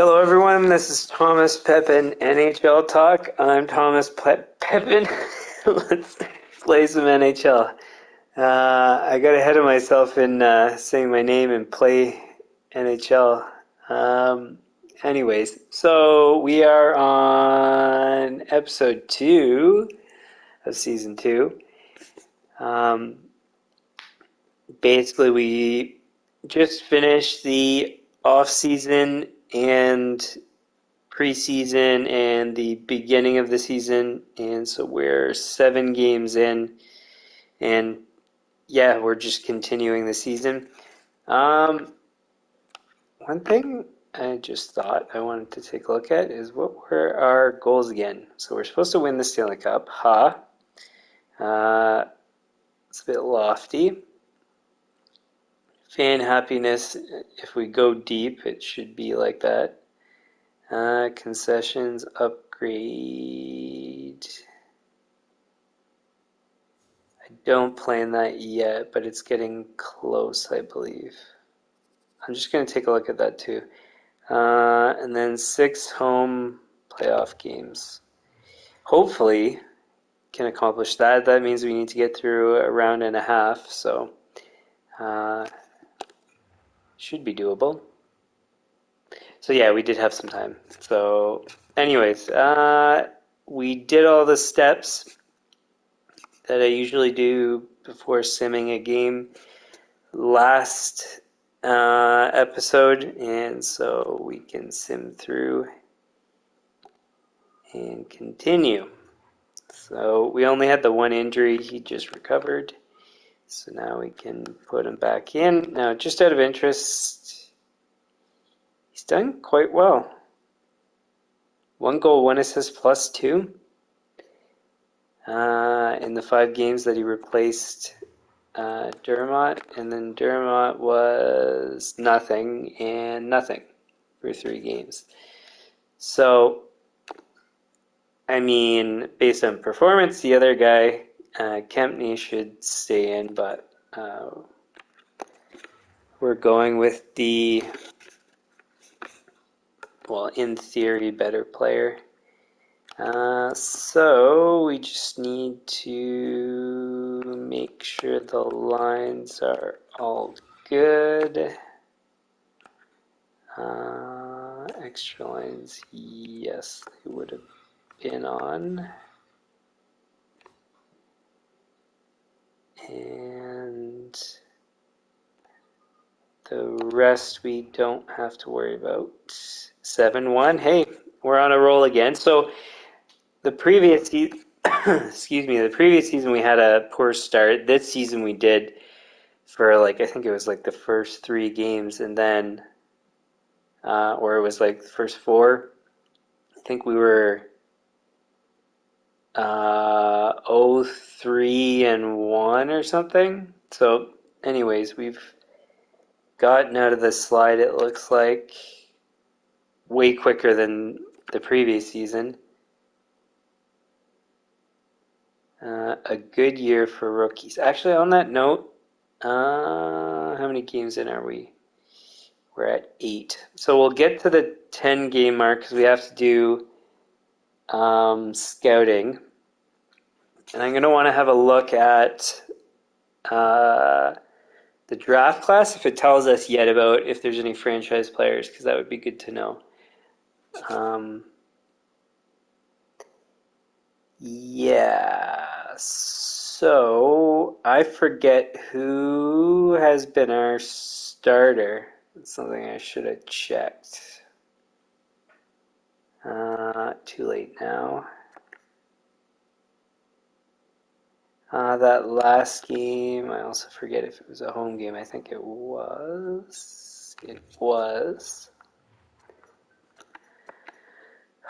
Hello, everyone. This is Thomas Pepin, NHL Talk. I'm Thomas Pepin. Let's play some NHL. I got ahead of myself in saying my name and play NHL. Anyways, so we are on episode 2 of season 2. Basically, we just finished the off season and preseason and the beginning of the season, and so we're 7 games in, and yeah, we're just continuing the season. One thing I just thought I wanted to take a look at is what were our goals again. So we're supposed to win the Stanley Cup. It's a bit lofty. Fan happiness, if we go deep, it should be like that. Concessions upgrade. I don't plan that yet, but it's getting close, I believe. I'm just going to take a look at that too. And then 6 home playoff games. Hopefully can accomplish that. That means we need to get through a round and a half, so should be doable. So yeah, we did have some time. So anyways, we did all the steps that I usually do before simming a game last episode, and so we can sim through and continue. So we only had the one injury, he just recovered, so now we can put him back in. Now, just out of interest, he's done quite well. 1 goal, 1 assist, +2 in the 5 games that he replaced Dermott, and then Dermott was nothing and nothing for 3 games. So, I mean, based on performance, the other guy, Kempney, should stay in, but we're going with the, well, in theory, better player. So we just need to make sure the lines are all good. Extra lines, yes, they would have been on. And the rest we don't have to worry about. 7-1. Hey, we're on a roll again. So the previous season, the previous season we had a poor start. This season we did for I think it was the first 3 games, and then, or it was the first 4. I think we were 0-3-1 or something. So anyways, we've gotten out of the slide, it looks like, way quicker than the previous season. A good year for rookies. Actually, on that note, how many games in are we? We're at 8. So we'll get to the 10 game mark because we have to do scouting. And I'm going to want to have a look at the draft class, if it tells us yet about if there's any franchise players, because that would be good to know. Yeah, so I forget who has been our starter. That's something I should have checked. Too late now. That last game, I also forget if it was a home game. I think it was. It was.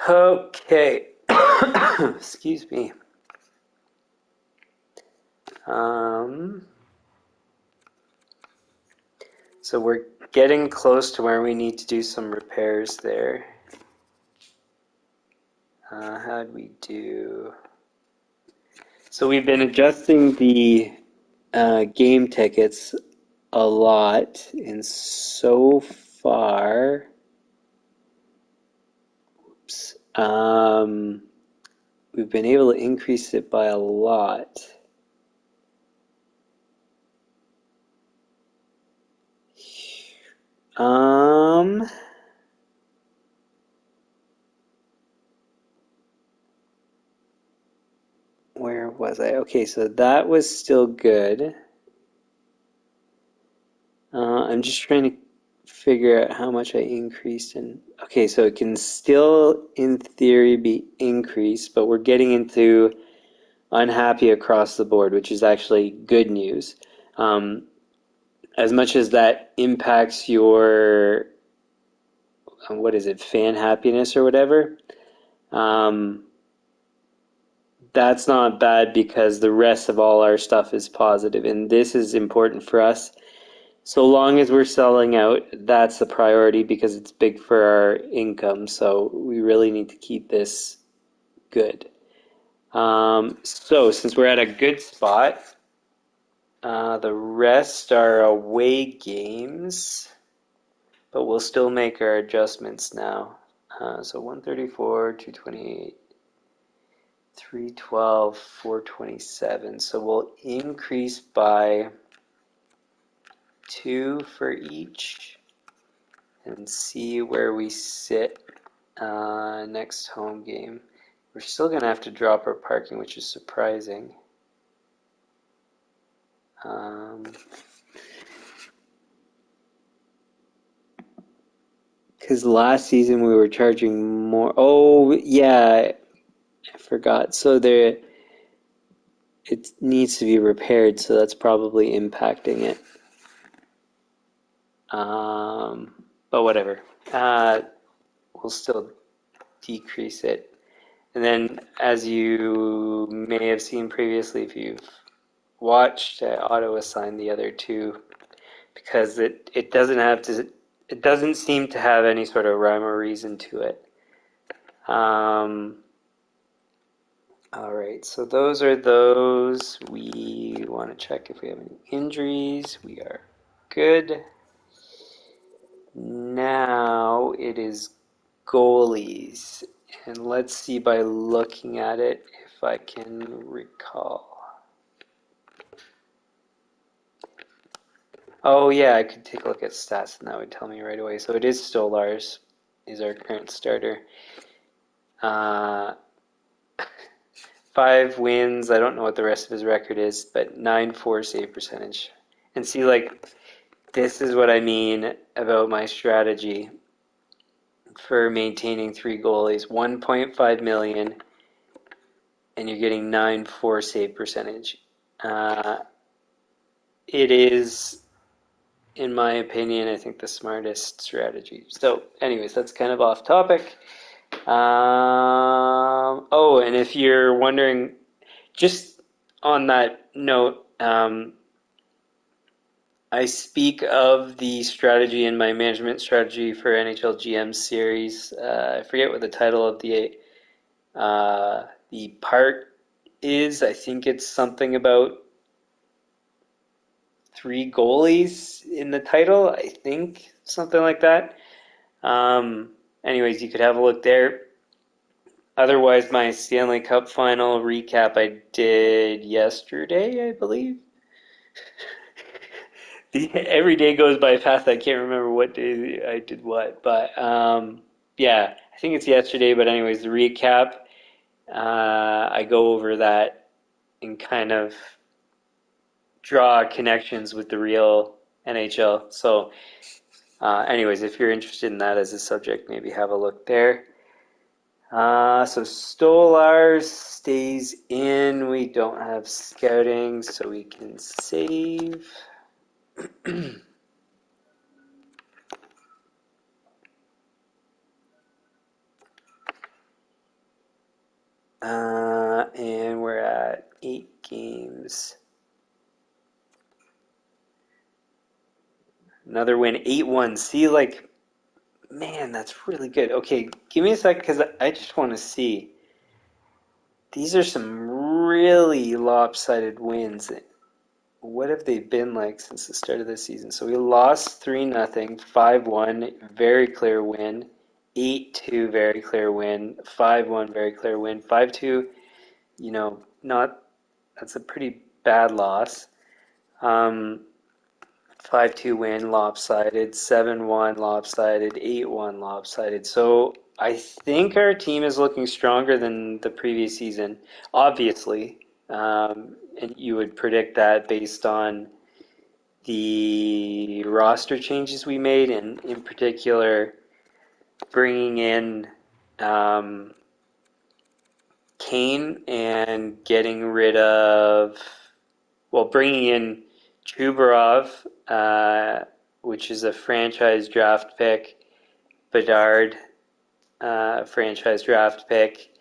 Okay. Excuse me. So we're getting close to where we need to do some repairs there. How'd we do? So we've been adjusting the game tickets a lot, and so far Um, we've been able to increase it by a lot. Um, where was I? Okay, so that was still good. I'm just trying to figure out how much I increased in. Okay, so it can still, in theory, be increased, but we're getting into unhappy across the board, which is actually good news. Um, as much as that impacts your, what is it, fan happiness or whatever, um, that's not bad because the rest of all our stuff is positive, and this is important for us. So long as we're selling out, that's the priority because it's big for our income. So we really need to keep this good. So since we're at a good spot, the rest are away games, but we'll still make our adjustments now. So 134, 228, 312, 427. So we'll increase by 2 for each and see where we sit next home game. We're still going to have to drop our parking, which is surprising. Because last season we were charging more. Oh, yeah, I forgot. So there, it needs to be repaired, so that's probably impacting it. But whatever. We'll still decrease it. And then, as you may have seen previously, if you've watched, I auto-assign the other two because it doesn't have to. It doesn't seem to have any sort of rhyme or reason to it. All right, so those are those. We want to check if we have any injuries. We are good. Now it is goalies. And let's see by looking at it if I can recall. Oh yeah, I could take a look at stats and that would tell me right away. So it is Stolarz, is our current starter. Uh, 5 wins. I don't know what the rest of his record is, but 9.4 save percentage. And see, like, this is what I mean about my strategy for maintaining 3 goalies. 1.5 million, and you're getting 9.4 save percentage. It is, in my opinion, I think the smartest strategy. So, anyways, that's kind of off topic. Oh, and if you're wondering, just on that note, I speak of the strategy in my management strategy for NHL GM series. I forget what the title of the part is. I think it's something about 3 goalies in the title. I think something like that. Anyways, you could have a look there. Otherwise, my Stanley Cup final recap I did yesterday, I believe. Every day goes by fast. I can't remember what day I did what, but yeah, I think it's yesterday. But anyways, the recap, I go over that and kind of draw connections with the real NHL. So, anyways, if you're interested in that as a subject, maybe have a look there. So Stolarz stays in. We don't have scouting, so we can save. And we're at 8 games. Another win, 8-1. See, like, man, that's really good. Okay, give me a sec because I just want to see. These are some really lopsided wins. What have they been like since the start of the season? So we lost 3-0, 5-1, very clear win, 8-2 very clear win, 5-1 very clear win, 5-2, not that's a pretty bad loss. 5-2 win, lopsided, 7-1 lopsided, 8-1 lopsided. So I think our team is looking stronger than the previous season, obviously. And you would predict that based on the roster changes we made, and in particular, bringing in Kane and getting rid of, bringing in Chubarov, which is a franchise draft pick, Bedard, franchise draft pick,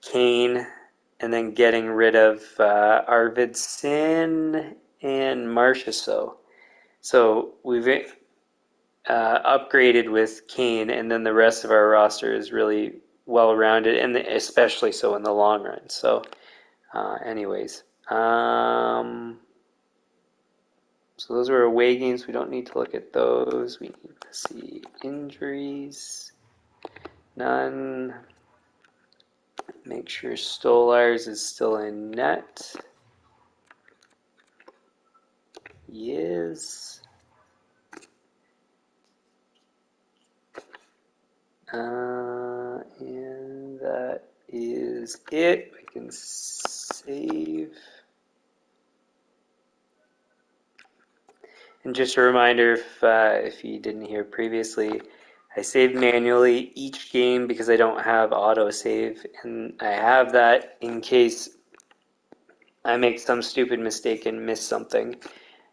Kane, and then getting rid of Arvidsson and Marchessault. So we've upgraded with Kane, and then the rest of our roster is really well-rounded, and especially so in the long run. So anyways, so those were away games. We don't need to look at those. We need to see injuries. None. Make sure Stolarz is still in net. He is. And that is it. We can save. And just a reminder, if you didn't hear previously, I saved manually each game because I don't have autosave, and I have that in case I make some stupid mistake and miss something,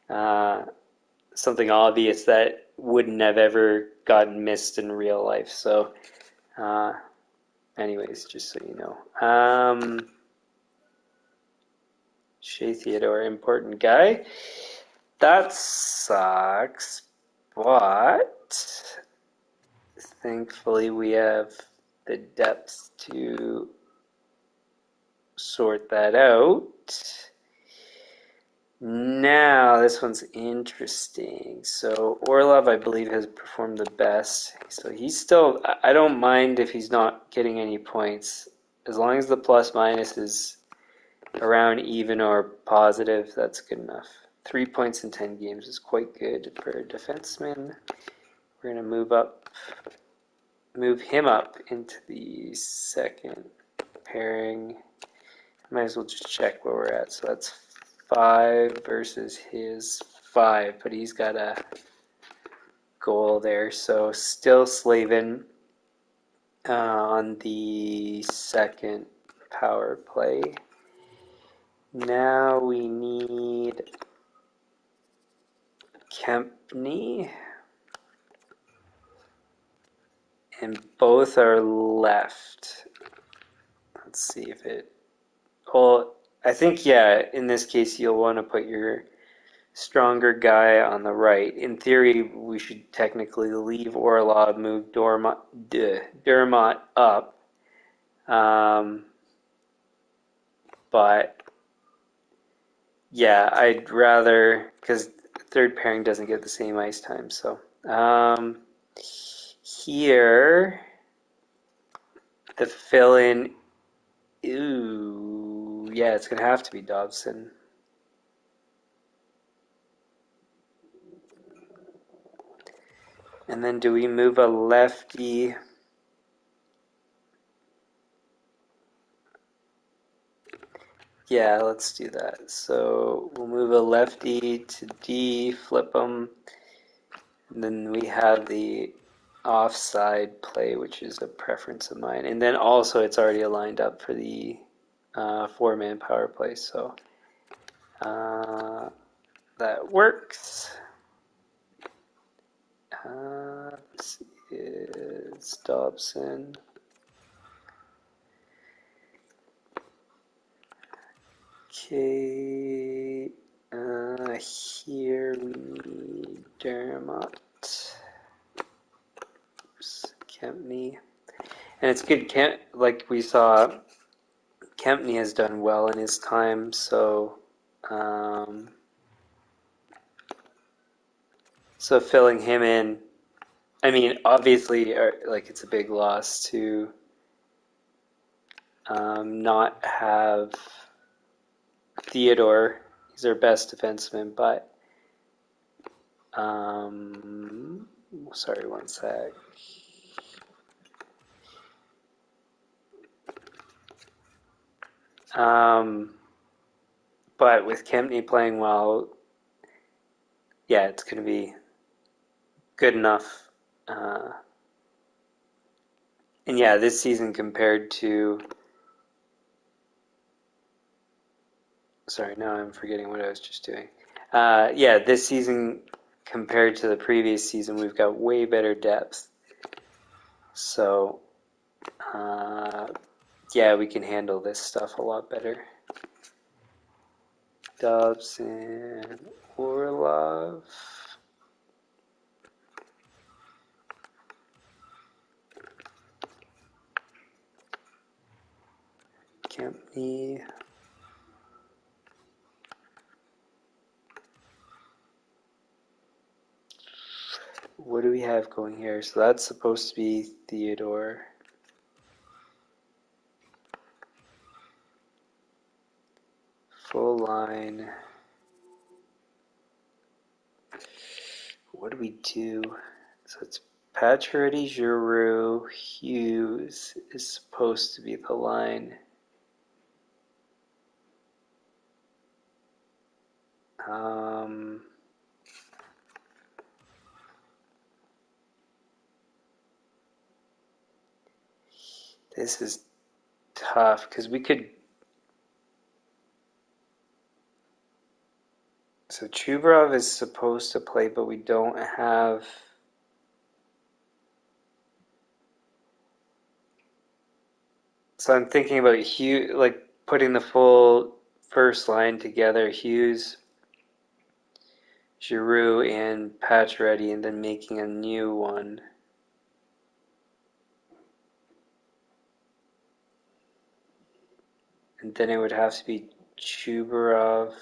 something obvious that wouldn't have ever gotten missed in real life. So, anyways, just so you know. Shea Theodore, important guy. That sucks, but thankfully we have the depth to sort that out. Now, this one's interesting. So Orlov, I believe, has performed the best. So he's still, I don't mind if he's not getting any points. As long as the plus minus is around even or positive, that's good enough. 3 points in 10 games is quite good for a defenseman. We're going to move him up into the second pairing. Might as well just check where we're at. So that's 5 versus his 5, but he's got a goal there. So still Slavin on the second power play. Now we need Kempney, and both are left. Let's see if it... Well, I think, yeah, in this case, you'll want to put your stronger guy on the right. In theory, we should technically leave Orlov, move Dermott up. But, yeah, I'd rather... Because third pairing doesn't get the same ice time, so... Here, the fill-in... Ooh, yeah, it's going to have to be Dobson. And then do we move a lefty? Yeah, let's do that. So we'll move a lefty to D, flip them. And then we have the offside play, which is a preference of mine. And then also it's already lined up for the 4-man power play. So that works. This is Dobson. Okay, here we need Dermott. Kempney. And it's good, like we saw, Kempney has done well in his time, so so filling him in. I mean, obviously, like it's a big loss to not have Theodore. He's our best defenseman, but sorry, one sec. But with Kempney playing well, yeah, it's going to be good enough. And yeah, this season compared to. Sorry, now I'm forgetting what I was just doing. Yeah, this season compared to the previous season, we've got way better depth. So, yeah, we can handle this stuff a lot better. Dubs and Orlov. Kempney. What do we have going here? So that's supposed to be Theodore. Full line. What do we do? So it's Pacioretty, Giroux, Hughes is supposed to be the line. This is tough because we could. So Chubarov is supposed to play, but we don't have. So I'm thinking about Hughes, like putting the full first line together: Hughes, Giroux, and Pacioretty, and then making a new one. And then it would have to be Chubarov.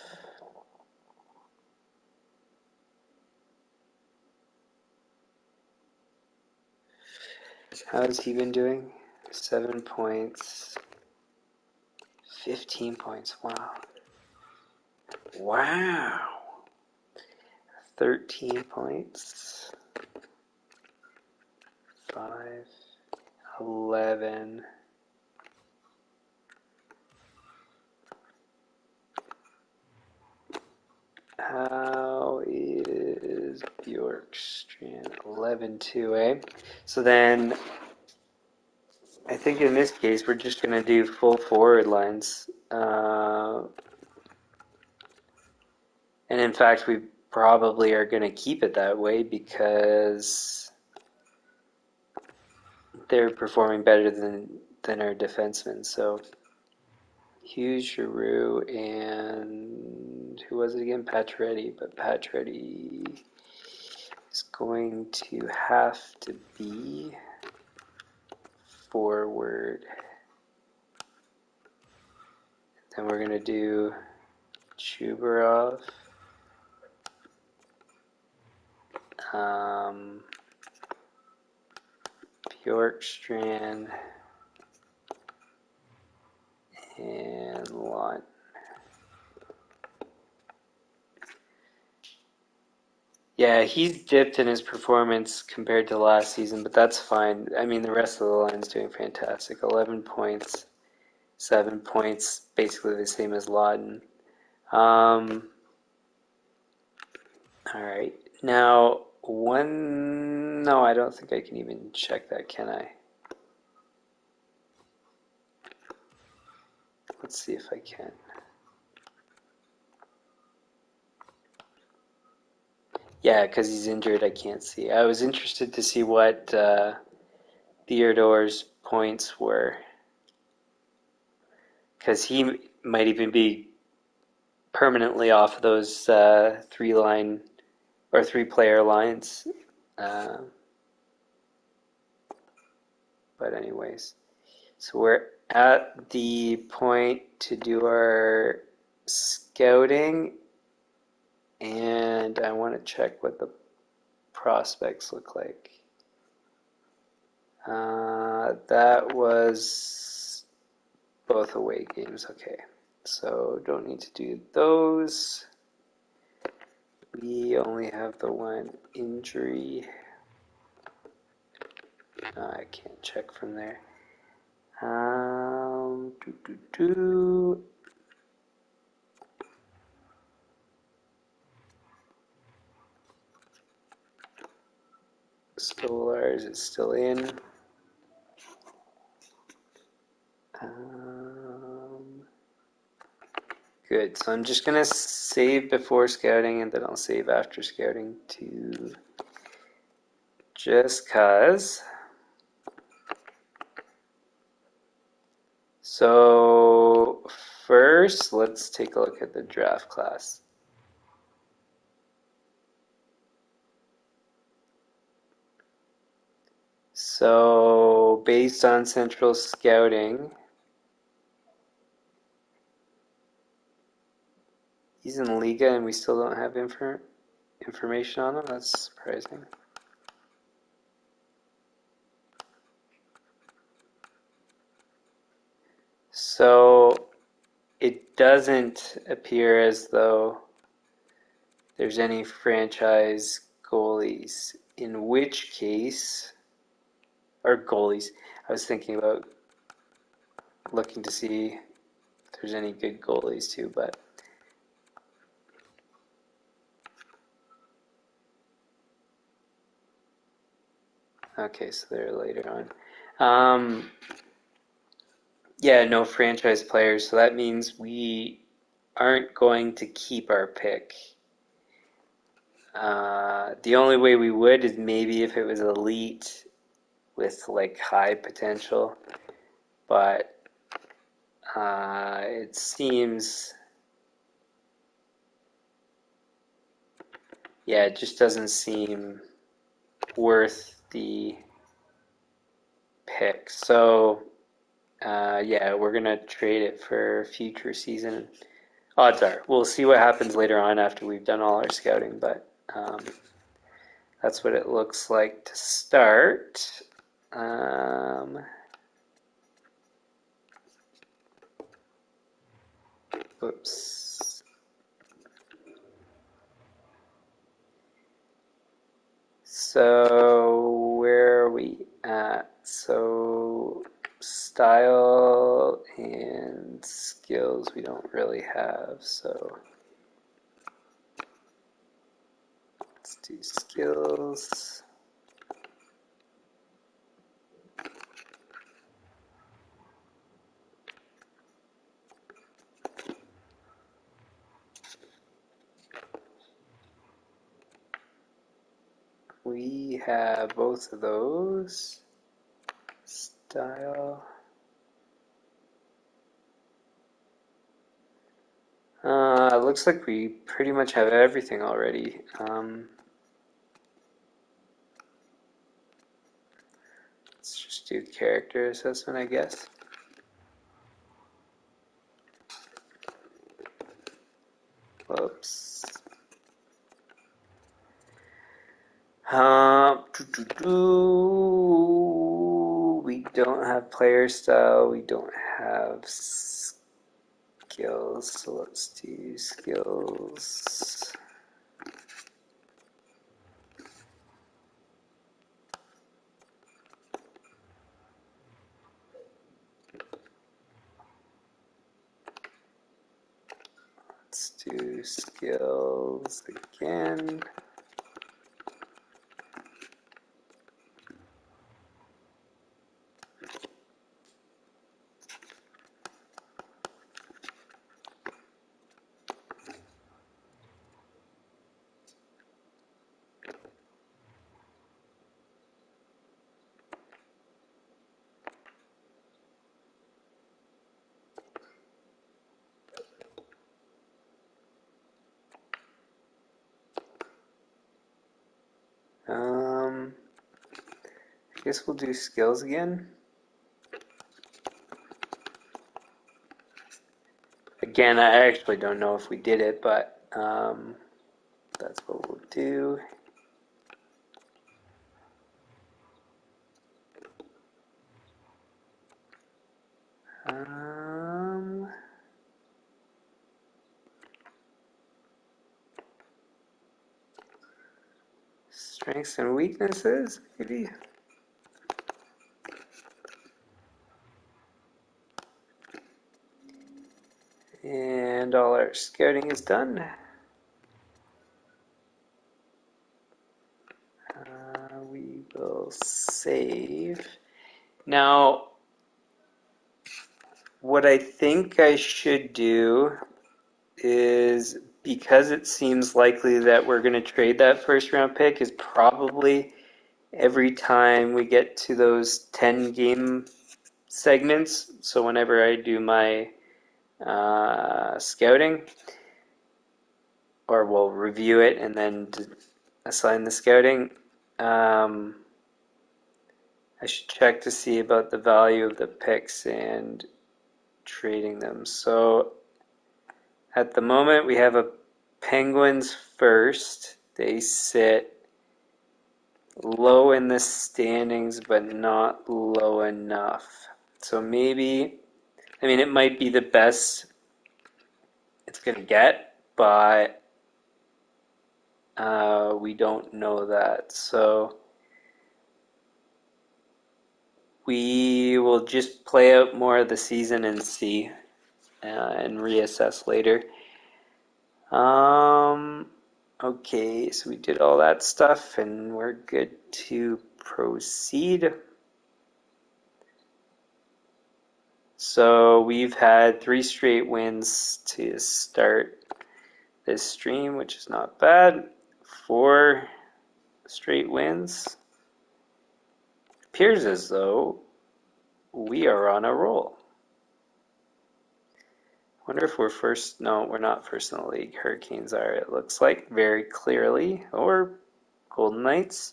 How has he been doing? 7 points. 15 points. Wow. Wow. 13 points. 5. 11. How is Bjorkstrand? 11-2, eh? So then, I think in this case, we're just going to do full forward lines. And in fact, we probably are going to keep it that way because they're performing better than our defensemen. So Hughes, Giroux, and who was it again? Pacioretty. But Pacioretty is going to have to be forward. Then we're going to do Chubarov. Bjorkstrand. And Lott. Yeah, he's dipped in his performance compared to last season, but that's fine. I mean, the rest of the line's doing fantastic. 11 points, 7 points, basically the same as Lawton. All right. Now, no, I don't think I can even check that, can I? Let's see if I can. Yeah, because he's injured, I can't see. I was interested to see what Theodore's points were, because he might even be permanently off those three-player lines. But anyways, so we're at the point to do our scouting, and I want to check what the prospects look like. That was both away games. Okay, so don't need to do those. We only have the one injury. I can't check from there. Stolars is still in. Good, so I'm just gonna save before scouting and then I'll save after scouting too. Just cause. So first, let's take a look at the draft class. So based on central scouting, he's in Liga and we still don't have information on him. That's surprising. So it doesn't appear as though there's any franchise goalies, in which case, or goalies, I was thinking about looking to see if there's any good goalies too, but okay, so they're later on. Yeah, no franchise players, so that means we aren't going to keep our pick. The only way we would is maybe if it was elite with like high potential, but it seems, yeah, it just doesn't seem worth the pick. So yeah, we're gonna trade it for future season. Odds are we'll see what happens later on after we've done all our scouting, but that's what it looks like to start. Oops. So where are we at? So style and skills we don't really have, so let's do skills. We have both of those. Style. It looks like we pretty much have everything already. Let's just do character assessment, I guess. Whoops. We don't have player style. We don't have skills. So let's do skills. Let's do skills again. I guess we'll do skills again. Again, I actually don't know if we did it, but that's what we'll do. Strengths and weaknesses, maybe. And all our scouting is done. We will save. Now, what I think I should do is, because it seems likely that we're going to trade that first round pick, is probably every time we get to those 10 game segments, so whenever I do my scouting, or we'll review it and then assign the scouting, I should check to see about the value of the picks and trading them. So at the moment we have a Penguins first. They sit low in the standings, but not low enough. So maybe, I mean, it might be the best it's going to get, but we don't know that. So we will just play out more of the season and see, and reassess later. Okay, so we did all that stuff and we're good to proceed. So we've had 3 straight wins to start this stream, which is not bad. 4 straight wins. Appears as though we are on a roll. Wonder if we're first. No, we're not first in the league. Hurricanes are, it looks like, very clearly. Or Golden Knights.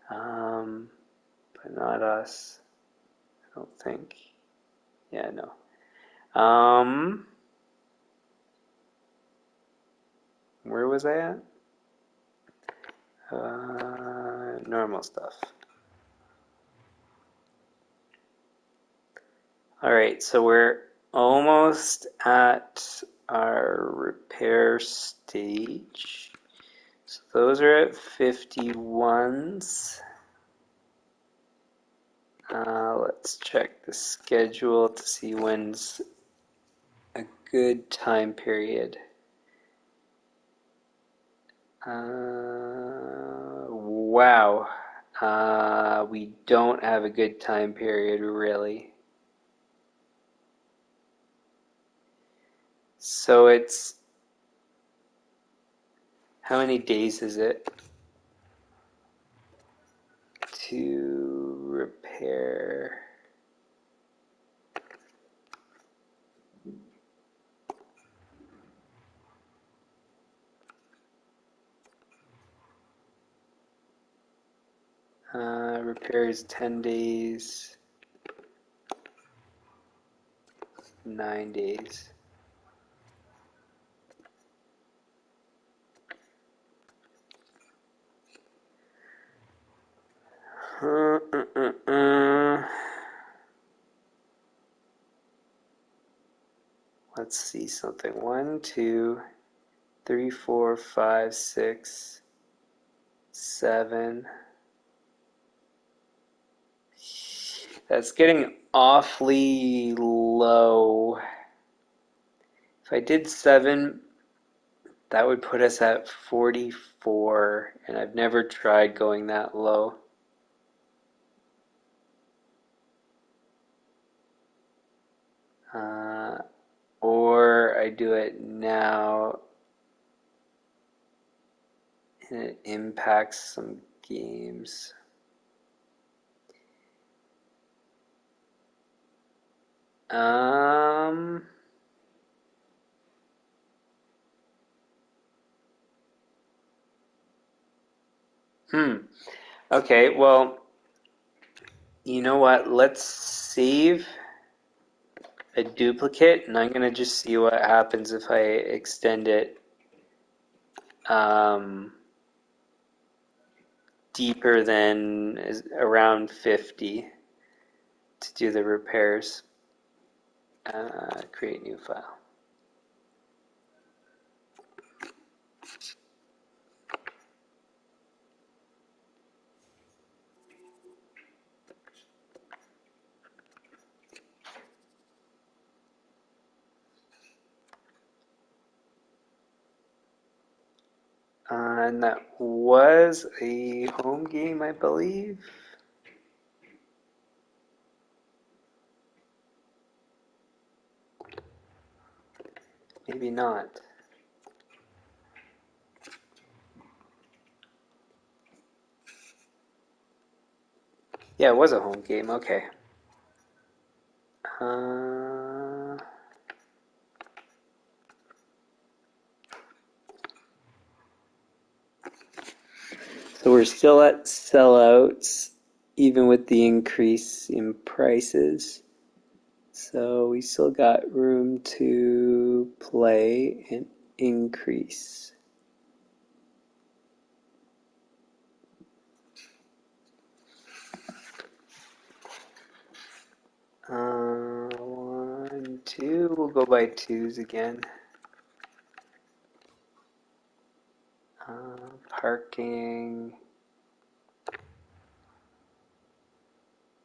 But not us. I don't think. Yeah, no. Where was I at? Normal stuff. Alright, so we're almost at our repair stage. So those are at 51s. Let's check the schedule to see when's a good time period. Wow. We don't have a good time period, really. So it's, how many days is it to repair? Repair is 10 days, 9 days. Let's see something. 1, 2, 3, 4, 5, 6, 7. That's getting awfully low. If I did 7, that would put us at 44, and I've never tried going that low. Or I do it now and it impacts some games. Okay, well, you know what? Let's save a duplicate, and I'm gonna just see what happens if I extend it deeper than around 50 to do the repairs. create new file. And that was a home game, I believe. Maybe not. Yeah, it was a home game. Okay. So we're still at sellouts, even with the increase in prices. So we still got room to play and increase. One, two, we'll go by twos again. Parking.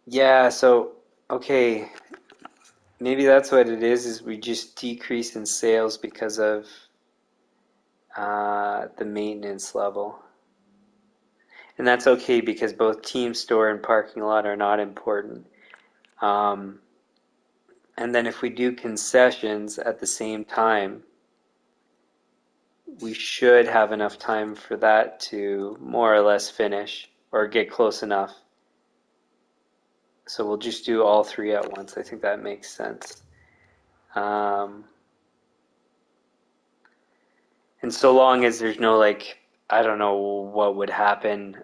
Yeah, so, okay, maybe that's what it is we just decrease in sales because of the maintenance level. And that's okay because both team store and parking lot are not important. And then if we do concessions at the same time, we should have enough time for that to more or less finish or get close enough. So we'll just do all three at once. I think that makes sense. And so long as there's no, like, I don't know what would happen.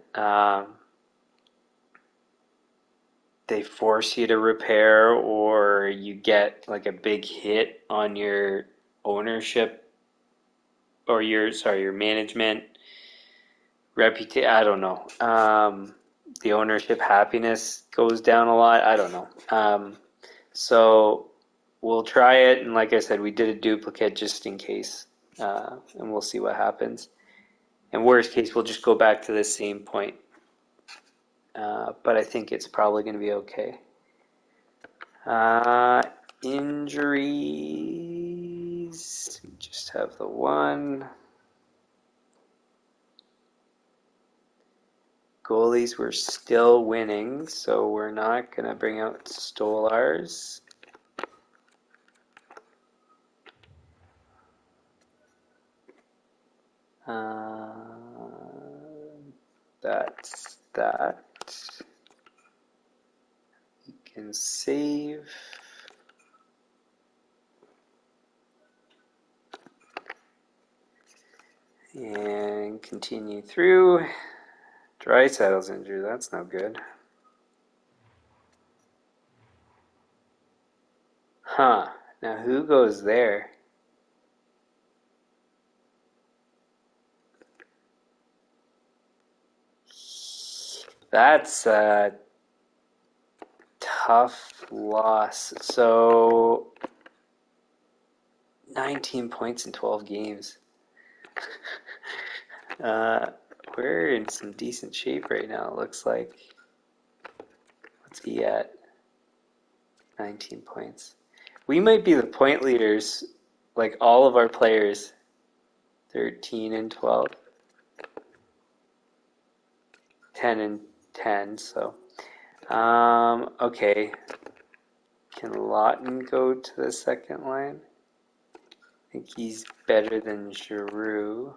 They force you to repair or you get like a big hit on your ownership or your management reputation. I don't know. The ownership happiness goes down a lot. I don't know. So we'll try it, and like I said, we did a duplicate just in case, and we'll see what happens. And worst case, we'll just go back to the same point. But I think it's probably going to be okay. Injuries, we just have the one. Goalies, we're still winning, so we're not going to bring out Stolars. That's that. You can save. And continue through. Draisaitl's injured, that's no good. Huh, now who goes there? That's a tough loss. So 19 points in 12 games. We're in some decent shape right now, it looks like. What's he at? 19 points. We might be the point leaders, like all of our players. 13 and 12. 10 and 10, so. Okay. Can Lawton go to the second line? I think he's better than Giroux.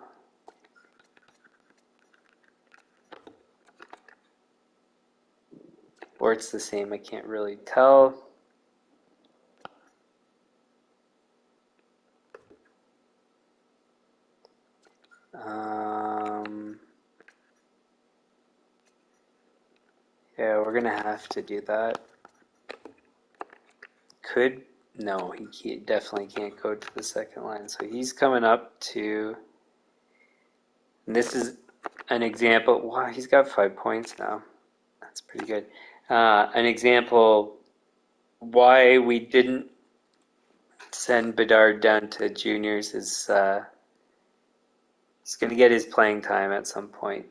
Or it's the same, I can't really tell. Yeah, we're gonna have to do that. No, he definitely can't go to the second line. So he's coming up to, and this is an example. Wow, he's got 5 points now. That's pretty good. An example why we didn't send Bedard down to juniors. He's going to get his playing time at some point.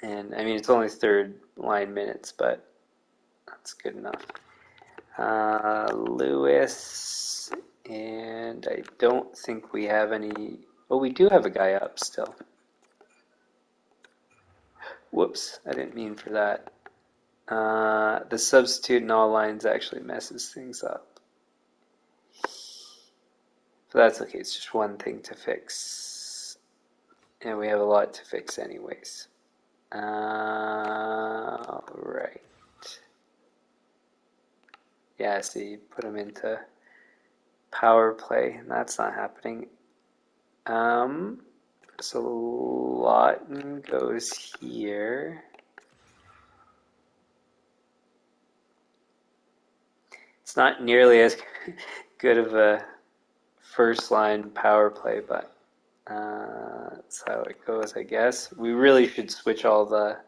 And I mean, it's only third line minutes, but that's good enough. Lewis, and I don't think we have any. Oh, we do have a guy up still. Whoops, I didn't mean for that. The substitute in all lines actually messes things up. But that's okay, it's just one thing to fix. And we have a lot to fix anyways. Right. Yeah, see, put him into power play, and that's not happening. So Lawton goes here. It's not nearly as good of a first line power play, but that's how it goes, I guess. We really should switch all the,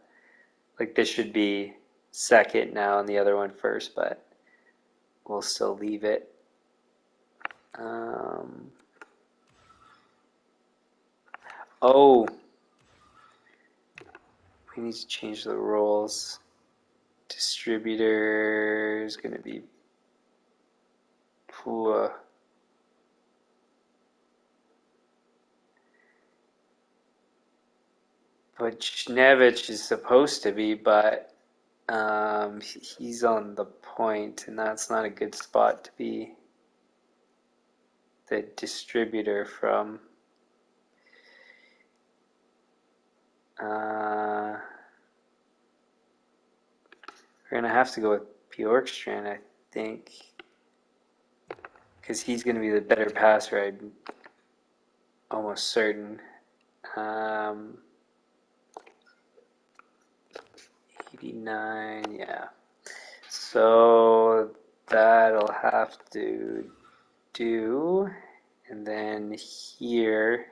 like this should be second now and the other one first, but we'll still leave it. Oh, we need to change the roles. Distributor is going to be poor. But Schnevich is supposed to be, but he's on the point, and that's not a good spot to be the distributor from. We're going to have to go with Bjorkstrand, I think, because he's going to be the better passer, I'm almost certain. 89, yeah. So that'll have to do. And then here,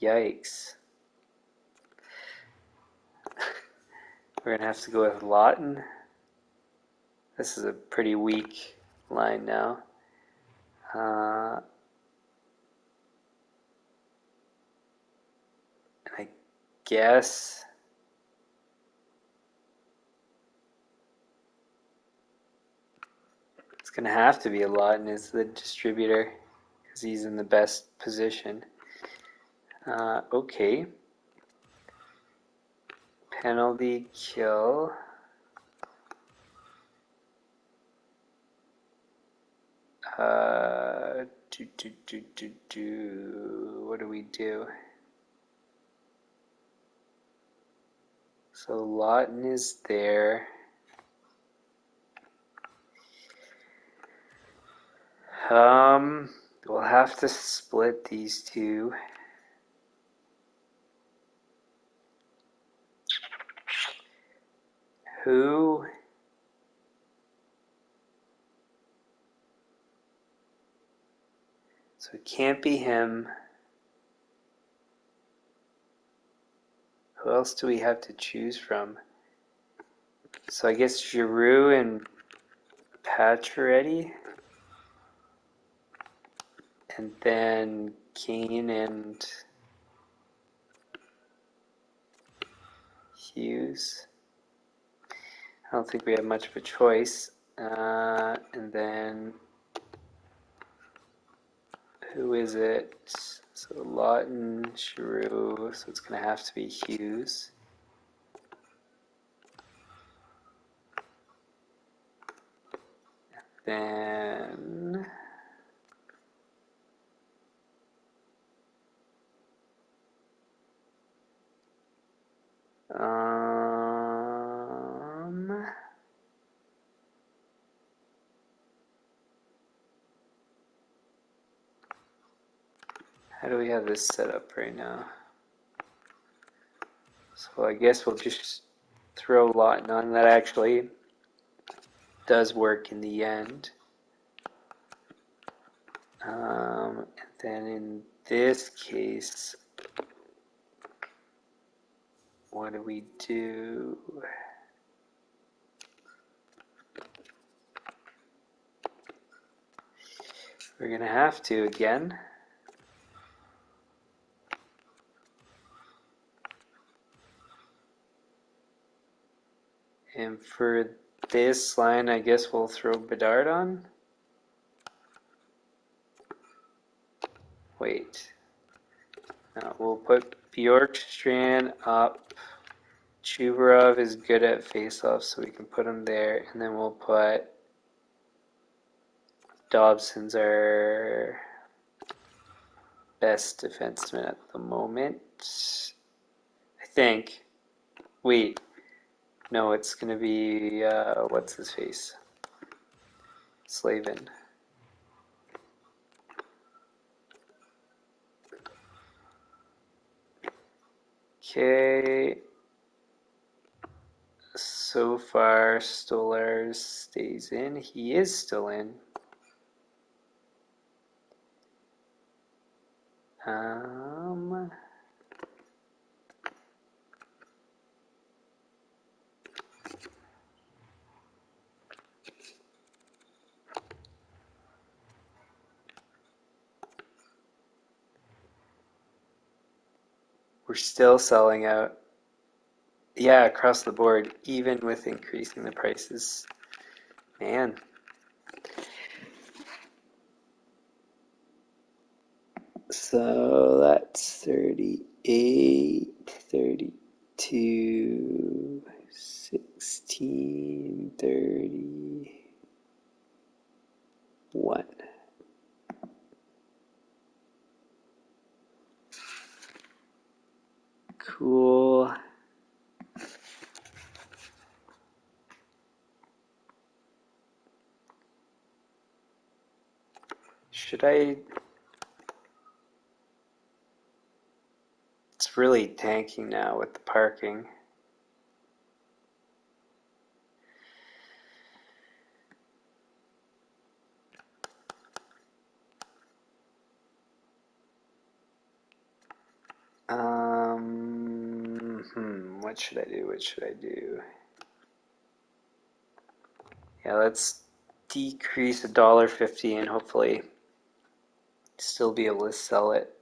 yikes. We're going to have to go with Lawton. This is a pretty weak line now. And I guess it's going to have to be a Lawton as the distributor because he's in the best position. Okay. Penalty kill. What do we do? So Lawton is there. We'll have to split these two. Who? So it can't be him. Who else do we have to choose from? So I guess Giroux and Pacioretty. And then Kane and Hughes. I don't think we have much of a choice. And then who is it? So Lawton, Giroux, so it's going to have to be Hughes. Then how do we have this set up right now? So I guess we'll just throw Lawton on. That actually does work in the end. And then in this case, what do we do? We're going to have to again. And for this line, I guess we'll throw Bedard on. Wait. No, we'll put Bjorkstrand up. Chubarov is good at faceoffs, so we can put him there. And then we'll put Dobson's our best defenseman at the moment. I think. Wait. No, it's going to be, what's his face? Slavin. Okay. So far, Stolarz stays in. He is still in. We're still selling out. Yeah, across the board, even with increasing the prices. Man. So that's 38, 32, 16, 31. Cool. Should I... It's really tanking now with the parking. What should I do? What should I do? Yeah, let's decrease $1.50 and hopefully still be able to sell it.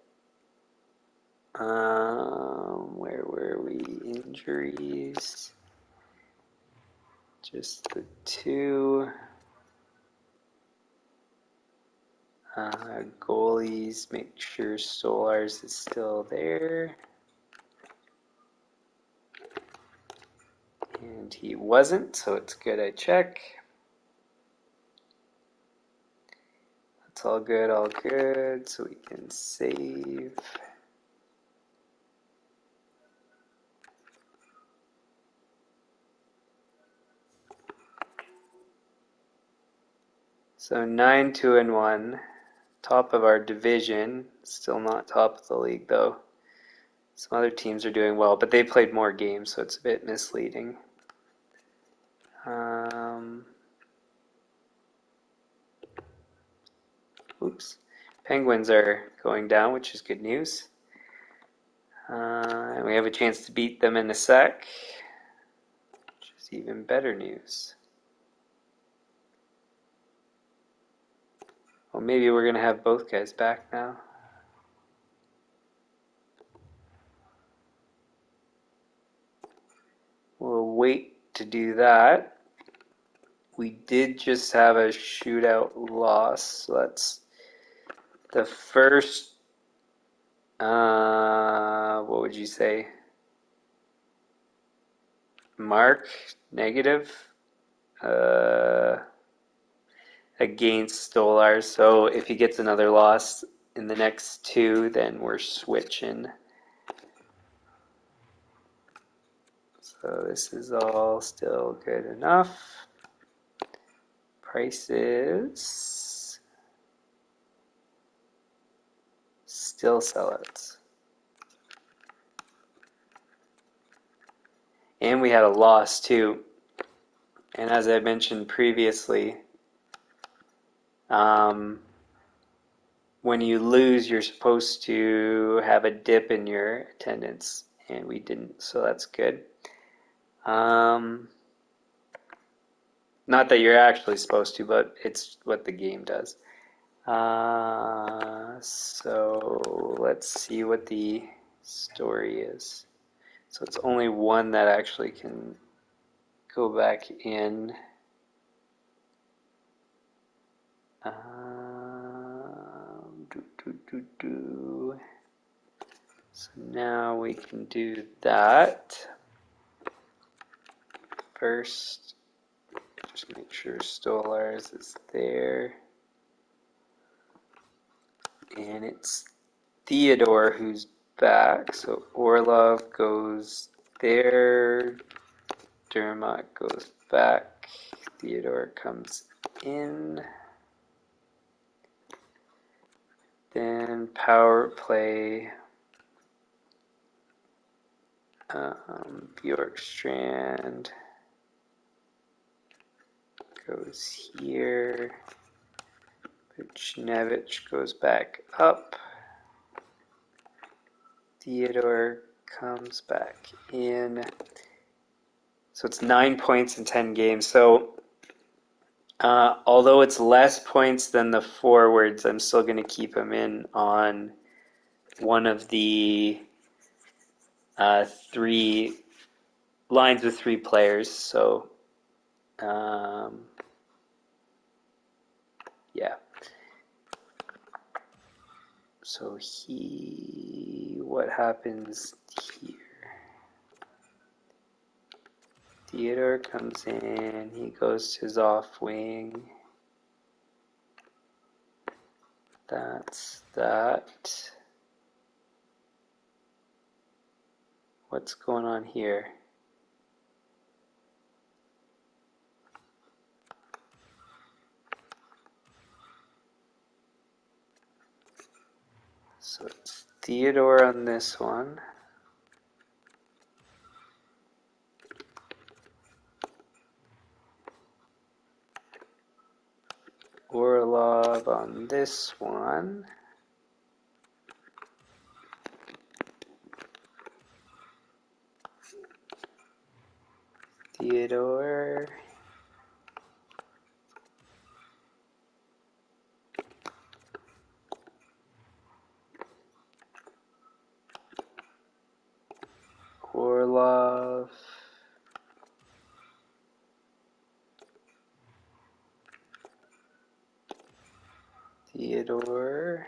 Where were we? Injuries. Just the two. Goalies, make sure Stolarz is still there. And he wasn't, so it's good I check. That's all good, so we can save. So 9-2-1, top of our division, still not top of the league though. Some other teams are doing well, but they played more games, so it's a bit misleading. Oops. Penguins are going down, which is good news. And we have a chance to beat them in a sec, which is even better news. Well, maybe we're going to have both guys back now. We'll wait to do that. We did just have a shootout loss, so that's the first, what would you say? Mark, negative, against Stolarz. So if he gets another loss in the next two, then we're switching. So this is all still good enough. Prices, still sellouts. And we had a loss too. And as I mentioned previously, when you lose, you're supposed to have a dip in your attendance, and we didn't, so that's good. Not that you're actually supposed to, but it's what the game does. So let's see what the story is. So it's only one that actually can go back in. So now we can do that. First, just make sure Stolarz is there. And it's Theodore who's back. So Orlov goes there. Dermot goes back. Theodore comes in. Then power play. Bjorkstrand goes here. Buchnevich goes back up. Theodore comes back in. So it's 9 points in 10 games. So although it's less points than the forwards, I'm still going to keep him in on one of the 3 lines with 3 players. So yeah. So what happens here? Theodore comes in, he goes to his off wing. That's that. What's going on here? So it's Theodore on this one. Orlov on this one. Theodore. Orlov. Theodore.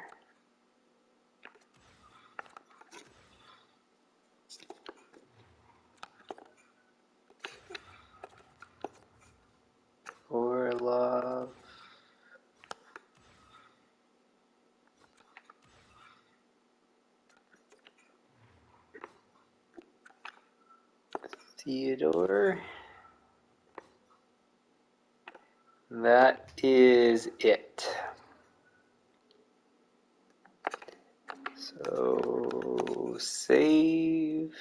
Orlov. Theodore. That is it. So save.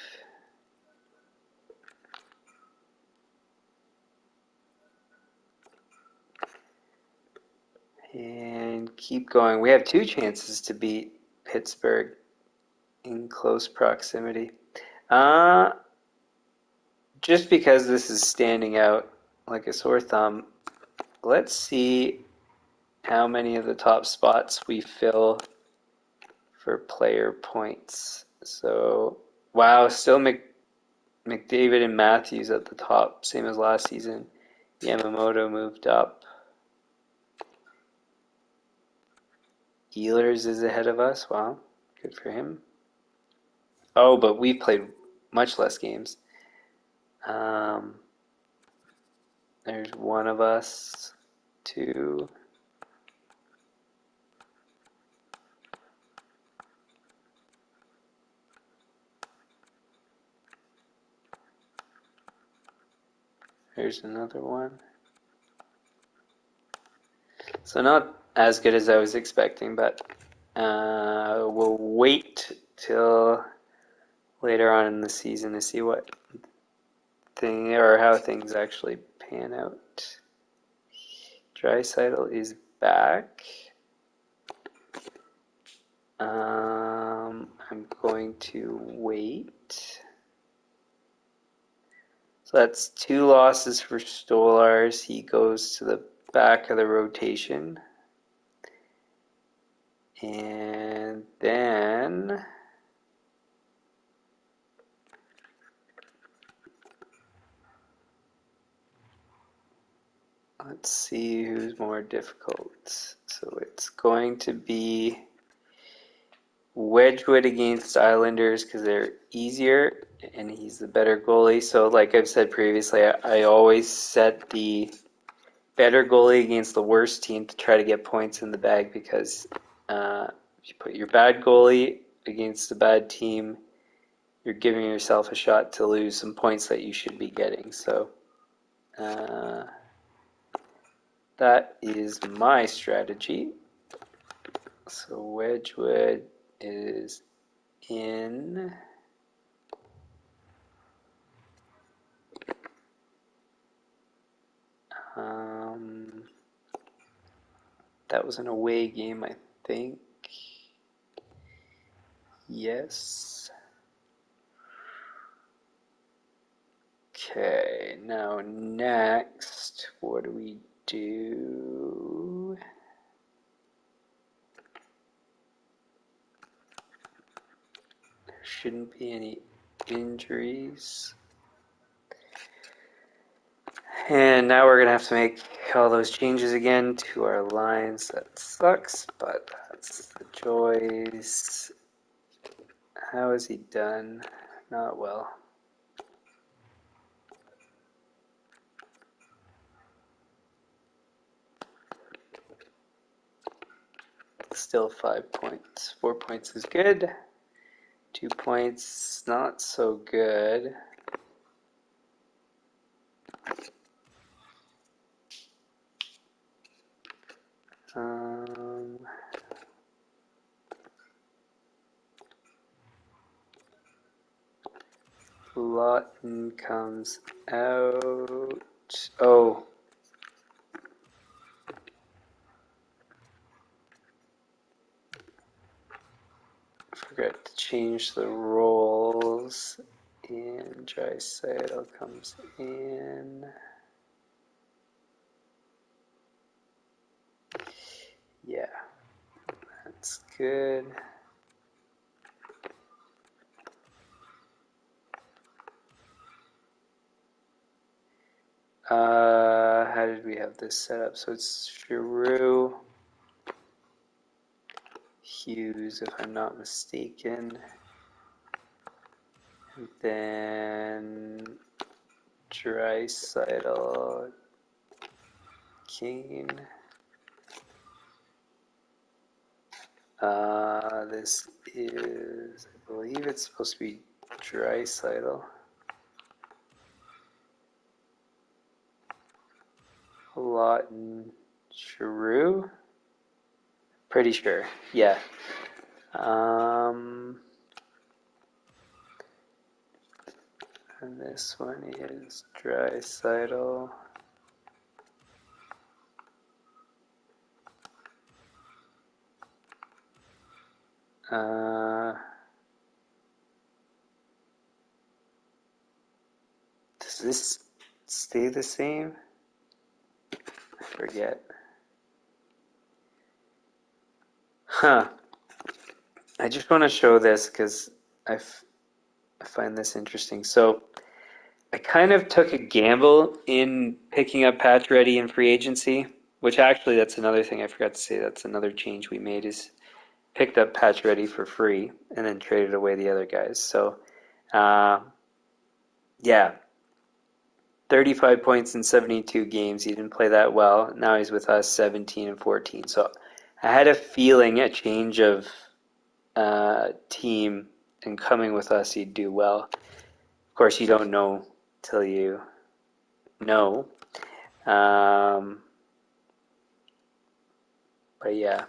And keep going. We have 2 chances to beat Pittsburgh in close proximity. Just because this is standing out like a sore thumb, let's see how many of the top spots we fill for player points. So, wow, still McDavid and Matthews at the top, same as last season. Yamamoto moved up. Ehlers is ahead of us. Wow, good for him. Oh, but we played much less games. There's one of us, 2. There's another one. So not as good as I was expecting, but we'll wait till later on in the season to see what thing or how things actually pan out. Draisaitl is back. I'm going to wait. So that's 2 losses for Stolarz. He goes to the back of the rotation. And then let's see who's more difficult. So it's going to be Wedgwood against Islanders because they're easier and he's the better goalie. So like I've said previously, I always set the better goalie against the worst team to try to get points in the bag because if you put your bad goalie against a bad team, you're giving yourself a shot to lose some points that you should be getting. So that is my strategy. So Wedgwood is in. That was an away game, I think. Yes. Okay, now next, what do we do? There shouldn't be any injuries. And now we're going to have to make all those changes again to our lines. That sucks, but that's the joys. How is he done? Not well. Still 5 points. 4 points is good. 2 points, not so good. Lawton comes out. Oh. I forgot to change the roles. And Draisaitl comes in. Yeah, that's good. How did we have this set up? So it's Giroux, Hughes, if I'm not mistaken. And then Draisaitl, Kane. This is, I believe it's supposed to be Draisaitl. Lawton, Giroux. Pretty sure, yeah. And this one is Draisaitl. Does this stay the same? I forget. Huh. I just want to show this because I find this interesting. So I kind of took a gamble in picking up Pacioretty in free agency, which actually that's another thing I forgot to say. That's another change we made is picked up Pacioretty for free and then traded away the other guys. So, yeah, 35 points in 72 games. He didn't play that well. Now he's with us 17 and 14. So I had a feeling a change of team and coming with us he'd do well. Of course, you don't know till you know. But yeah.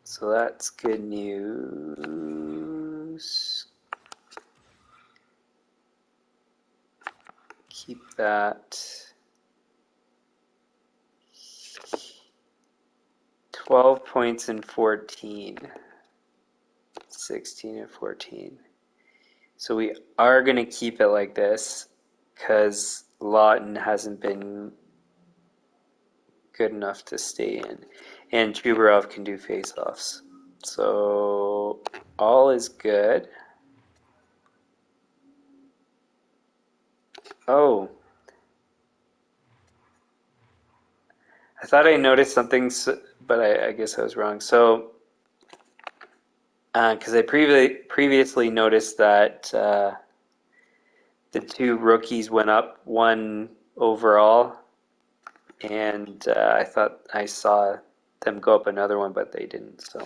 So that's good news. Keep that. 12 points in 14. 16 and 14. So we are going to keep it like this because Lawton hasn't been good enough to stay in. And Chubarov can do faceoffs. So all is good. Oh, I thought I noticed something, but I guess I was wrong. So, because I previously noticed that the two rookies went up one overall, and I thought I saw them go up another one, but they didn't. So,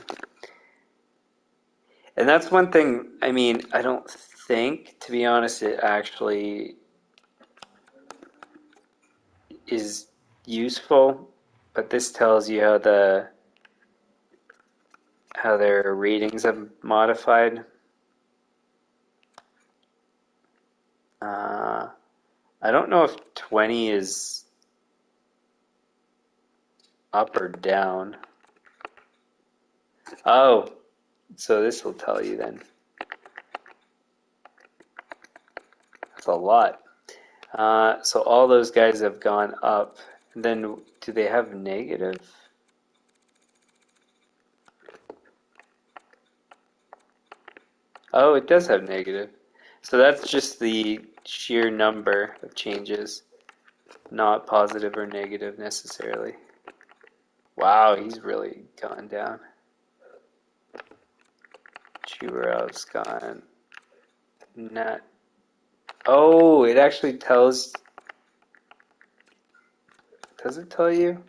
and that's one thing. I mean, I don't think, to be honest, it actually is useful, but this tells you how their ratings have modified. I don't know if 20 is up or down. Oh, so this will tell you then. That's a lot. So all those guys have gone up. And then do they have negative? Oh, it does have negative. So that's just the sheer number of changes, not positive or negative necessarily. Wow, he's really gone down. Chubarov's gone. Not. Oh, it actually tells. Does it tell you?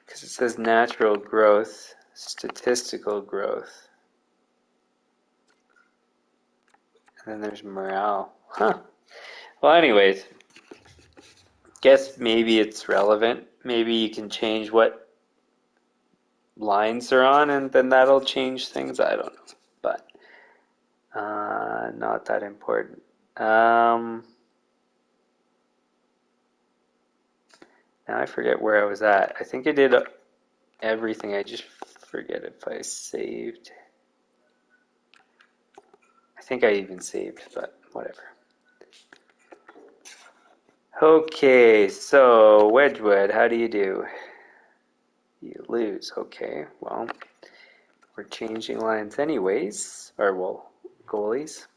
Because it says natural growth, statistical growth, and then there's morale. Huh. Well, anyways, guess maybe it's relevant. Maybe you can change what lines they're on, and then that'll change things. I don't know, but not that important. Now I forget where I was at. I think I did everything. I just forget if I saved. I think I even saved, but whatever. Okay, so Wedgwood, how do you do? You lose. Okay, well, we're changing lines anyways, or well, goalies.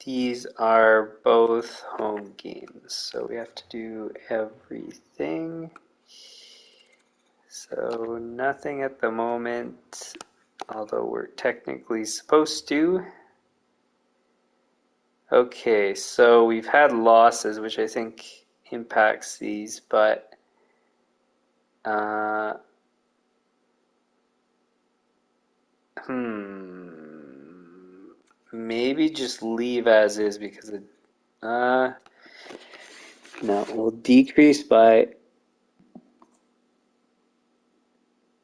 These are both home games, so we have to do everything. So nothing at the moment, although we're technically supposed to. Okay, so we've had losses, which I think impacts these, but maybe just leave as is because it, no, we'll decrease by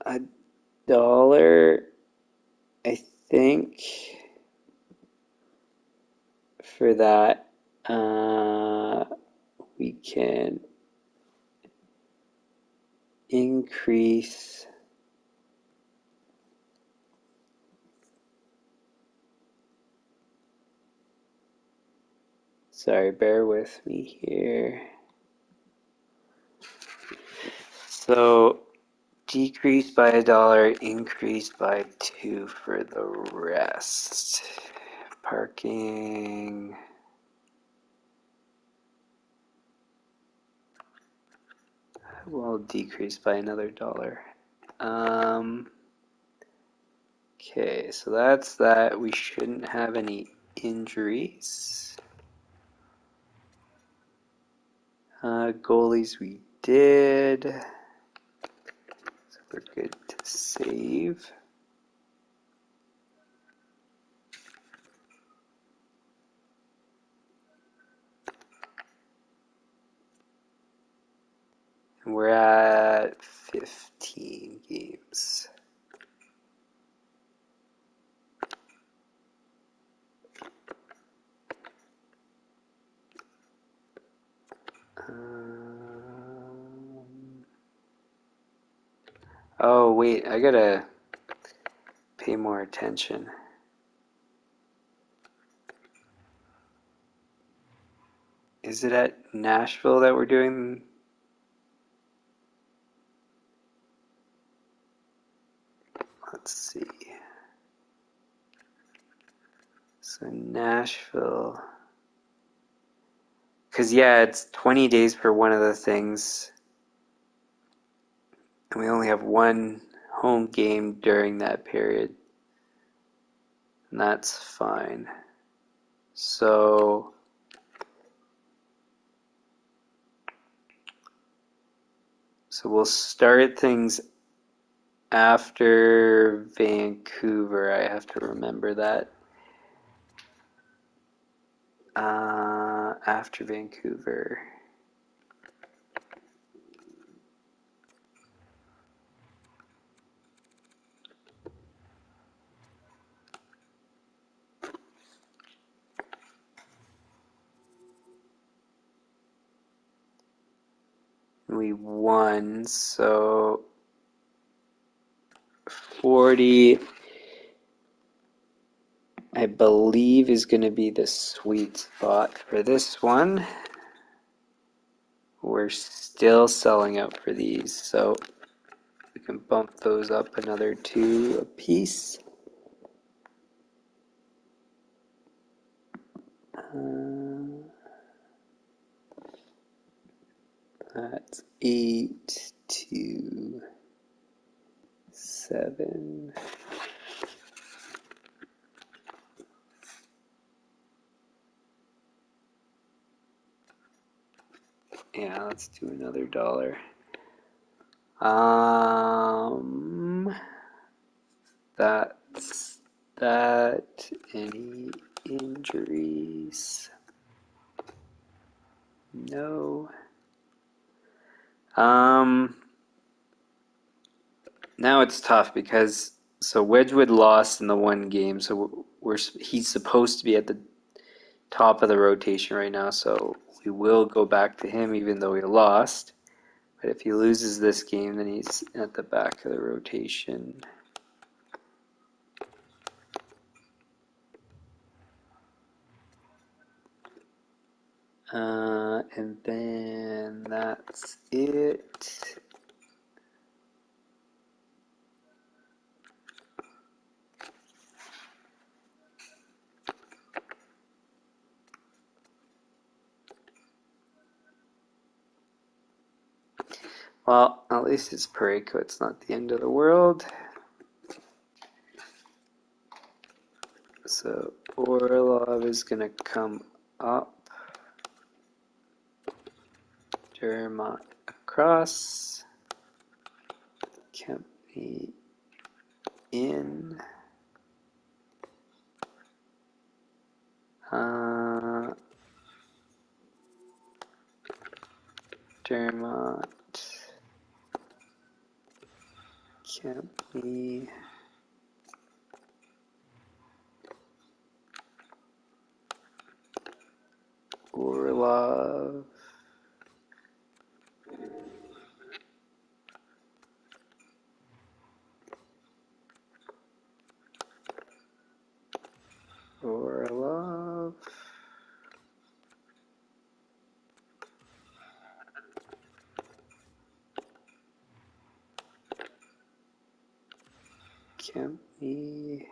$1, I think, for that. We can increase sorry, bear with me here. So decrease by $1, increase by 2 for the rest. Parking. Will decrease by another $1. Okay, so that's that. We shouldn't have any injuries. Goalies we did. So we're good to save. And we're at 15 games. Oh wait, I gotta pay more attention. Is it at Nashville that we're doing? Let's see. So Nashville. Because, yeah, it's 20 days for one of the things. And we only have one home game during that period. And that's fine. So we'll start things after Vancouver. I have to remember that. After Vancouver. We won, so 40, I believe, is going to be the sweet spot for this one. We're still selling out for these, so we can bump those up another 2 a piece. That's 8 to 7. Yeah, let's do another $1. That's that. Any injuries? No. Now it's tough because Wedgwood lost in the one game, so he's supposed to be at the top of the rotation right now, so we will go back to him even though he lost. But if he loses this game, then he's at the back of the rotation. And then that's it. Well, at least it's Pareko. It's not the end of the world. So Orlov is going to come up. Dermott across. Kempney in. Dermott. Kempney. Orlov. Orlov. Kempney.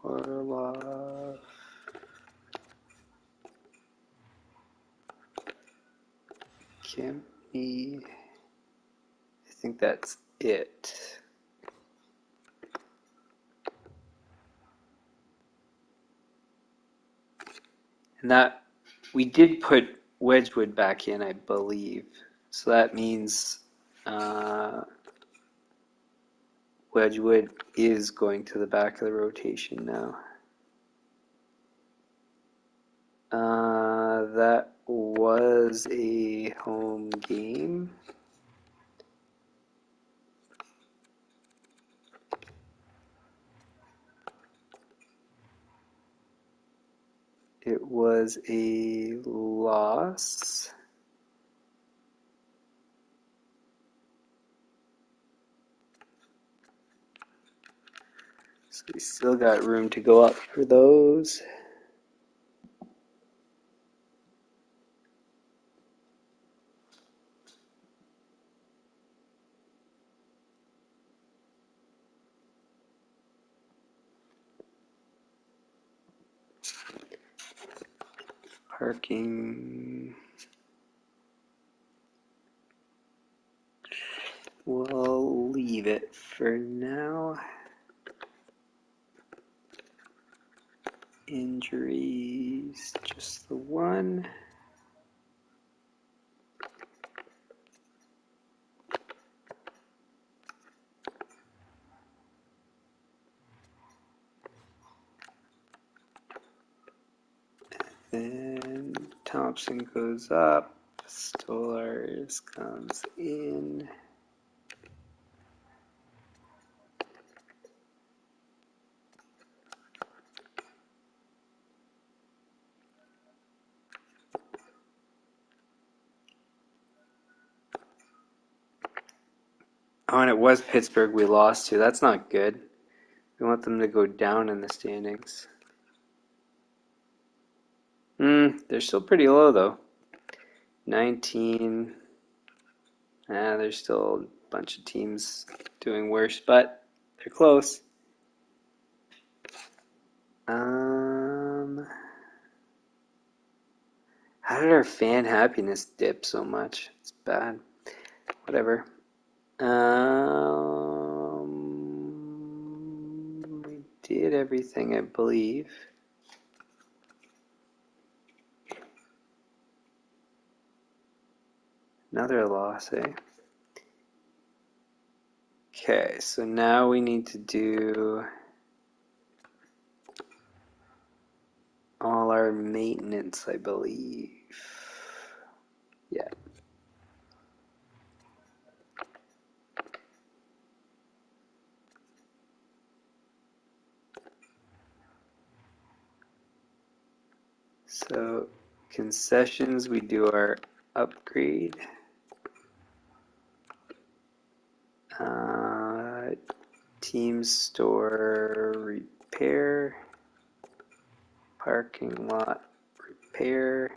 Orlov. Kempney. I think that's it. And that we did put Wedgwood back in, I believe. So that means Wedgwood is going to the back of the rotation now. That was a home game. It was a loss. So we still got room to go up for those. Parking. We'll leave it for now. Injuries, just the one. Then Thompson goes up. Stolarz comes in. Oh, and it was Pittsburgh we lost to. That's not good. We want them to go down in the standings. They're still pretty low, though. 19. There's still a bunch of teams doing worse, but they're close. How did our fan happiness dip so much? It's bad. Whatever. We did everything, I believe. Another loss, eh? Okay, so now we need to do all our maintenance, I believe. Yeah. So concessions, we do our upgrade. Team store repair. Parking lot repair.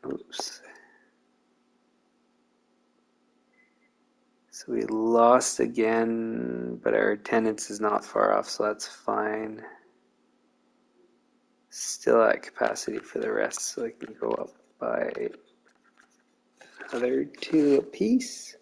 Oops. So we lost again, but our attendance is not far off, so that's fine. Still at capacity for the rest, so I can go up by another 2 apiece.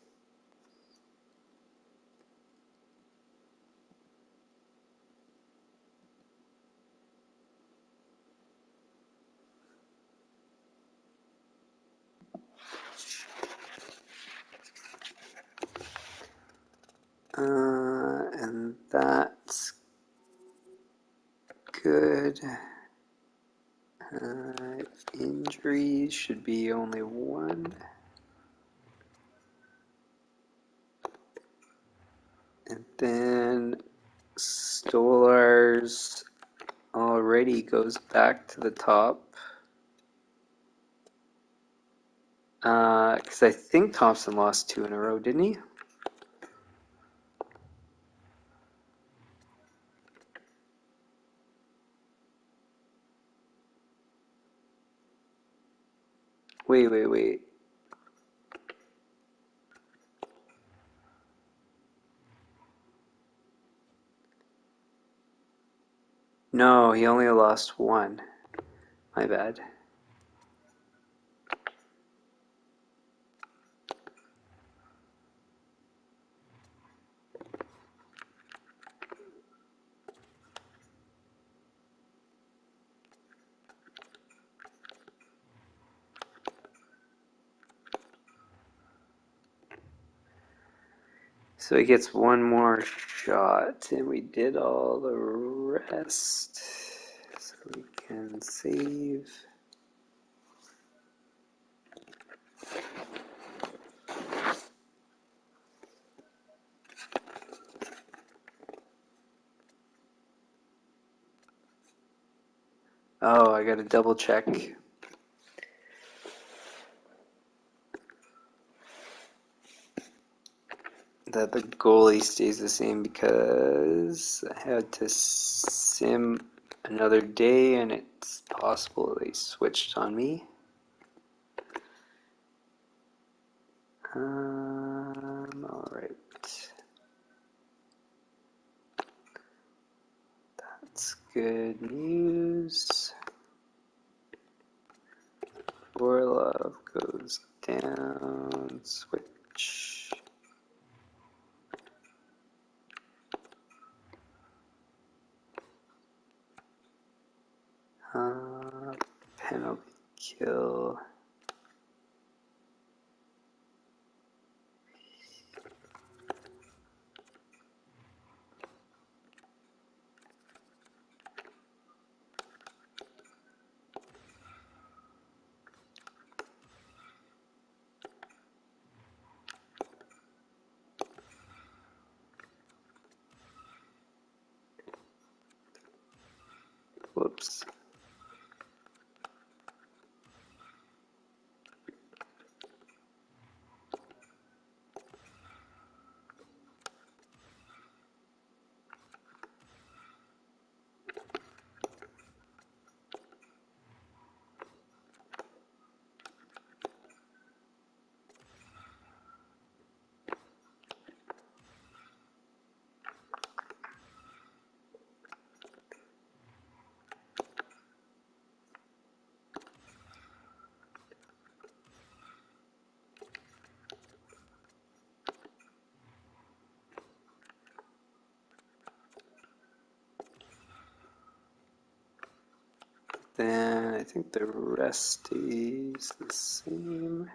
And that's good. Injuries should be only one. And then Stolarz already goes back to the top. Because I think Thompson lost 2 in a row, didn't he? Wait. No, he only lost 1. My bad. So he gets 1 more shot, and we did all the rest. So we can save. Oh, I gotta double check that the goalie stays the same because I had to sim another day and it's possible they switched on me. Alright. That's good news. Orlov goes down, switch. Penalty kill. Whoops. Then I think the rest is the same.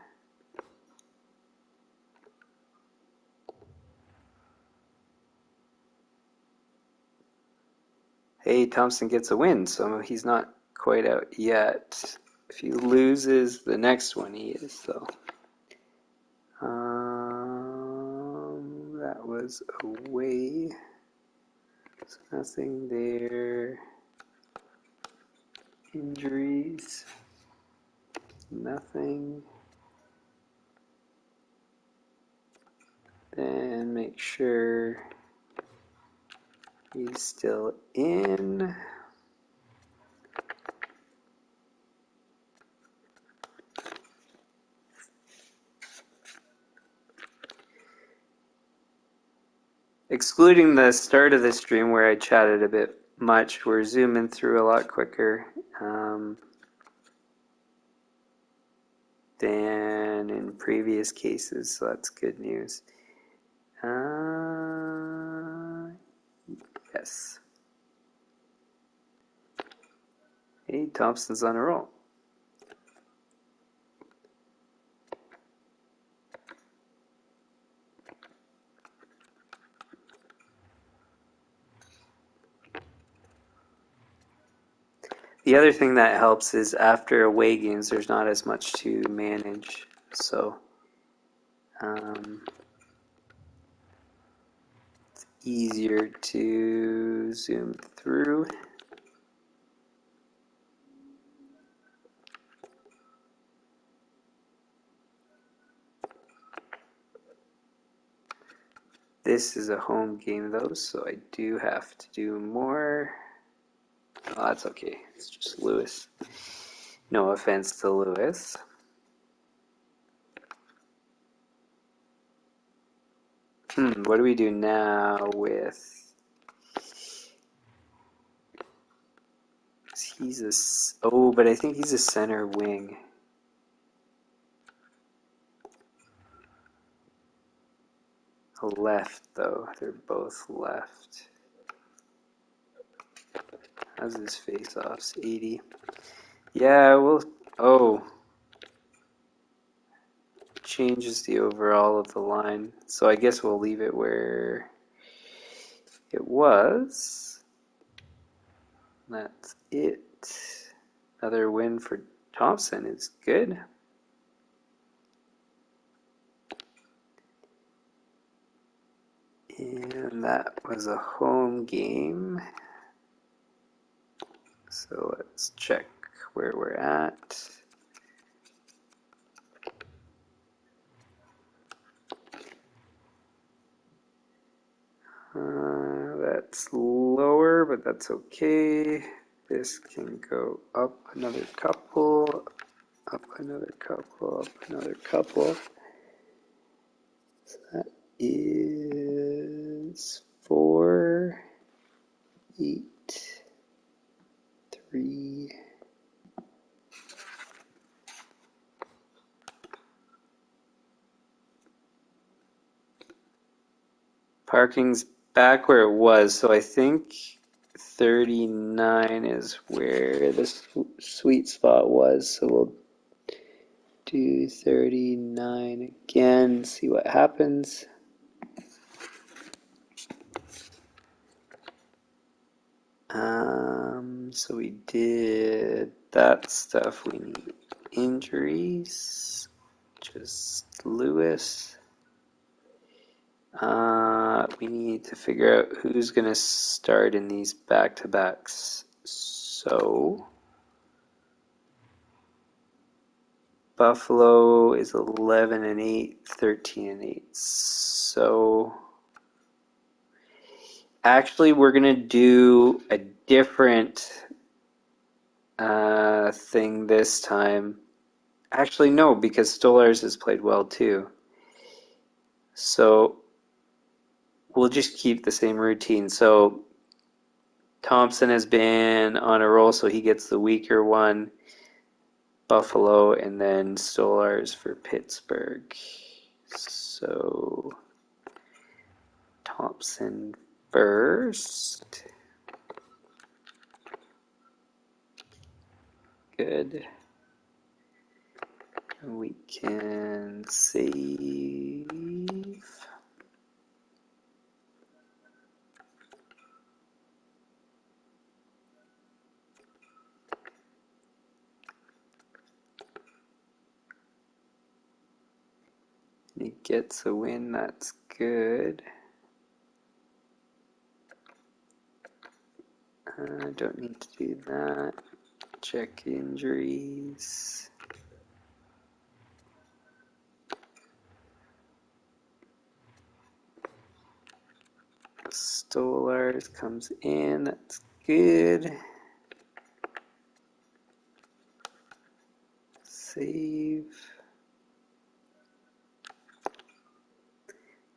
Hey, Thompson gets a win, so he's not quite out yet. If he loses the next one, he is, though. That was away. So nothing there. Injuries. Nothing. Then make sure he's still in. Excluding the start of the stream where I chatted a bit much, we're zooming through a lot quicker than in previous cases, so that's good news. Yes. Hey, Thompson's on a roll. The other thing that helps is after away games, there's not as much to manage, so it's easier to zoom through. This is a home game though, so I do have to do more. Oh, that's okay. It's just Lewis. No offense to Lewis. What do we do now with... He's a... Oh, but I think he's a center wing. A left, though. They're both left. How's his face-offs? 80. Yeah, we'll... Oh. Changes the overall of the line. So I guess we'll leave it where it was. That's it. Another win for Thompson is good. And that was a home game. So let's check where we're at. That's lower, but that's okay. This can go up another couple, up another couple, up another couple. So that is 4, 8, 3. Parking's back where it was, so I think 39 is where the sweet spot was. So we'll do 39 again, see what happens. So we did that stuff. We need injuries, just Lewis. We need to figure out who's going to start in these back-to-backs. So Buffalo is 11 and 8, 13 and 8. So actually, we're going to do a different thing this time. Actually, no, because Stolarz has played well too. So we'll just keep the same routine. So Thompson has been on a roll, so he gets the weaker one. Buffalo, and then Stolarz for Pittsburgh. So Thompson first. Good. We can save. He gets a win, that's good. I don't need to do that. Check injuries. Stolarz comes in, that's good. Save.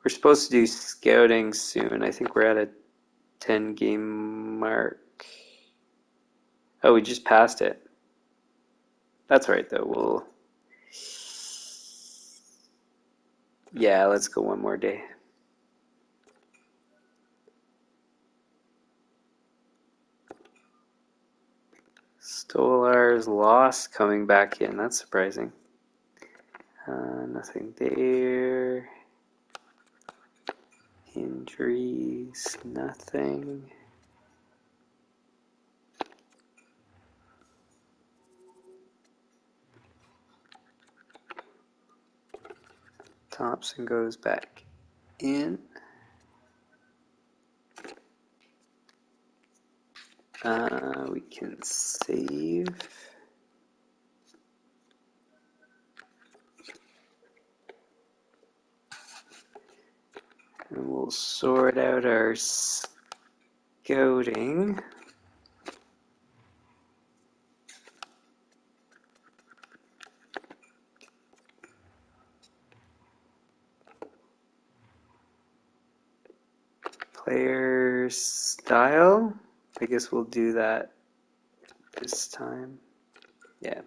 We're supposed to do scouting soon. I think we're at a 10-game mark. Oh, we just passed it. That's right, though. Yeah, let's go one more day. Stolarz lost coming back in. That's surprising. Nothing there. Injuries, nothing. Thompson goes back in. We can save. And we'll sort out our scouting. Player style. I guess we'll do that this time. Yeah.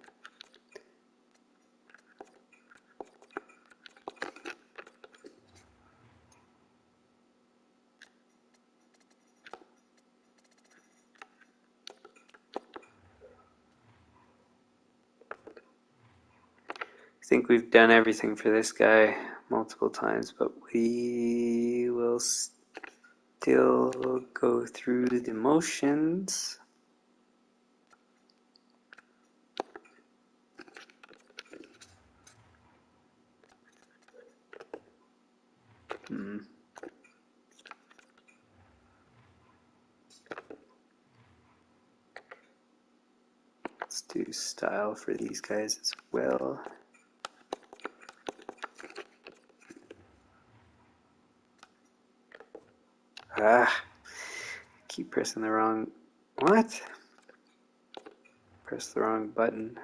I think we've done everything for this guy multiple times, but we will still go through the motions. Let's do style for these guys as well. Keep pressing the wrong... What? Press the wrong button.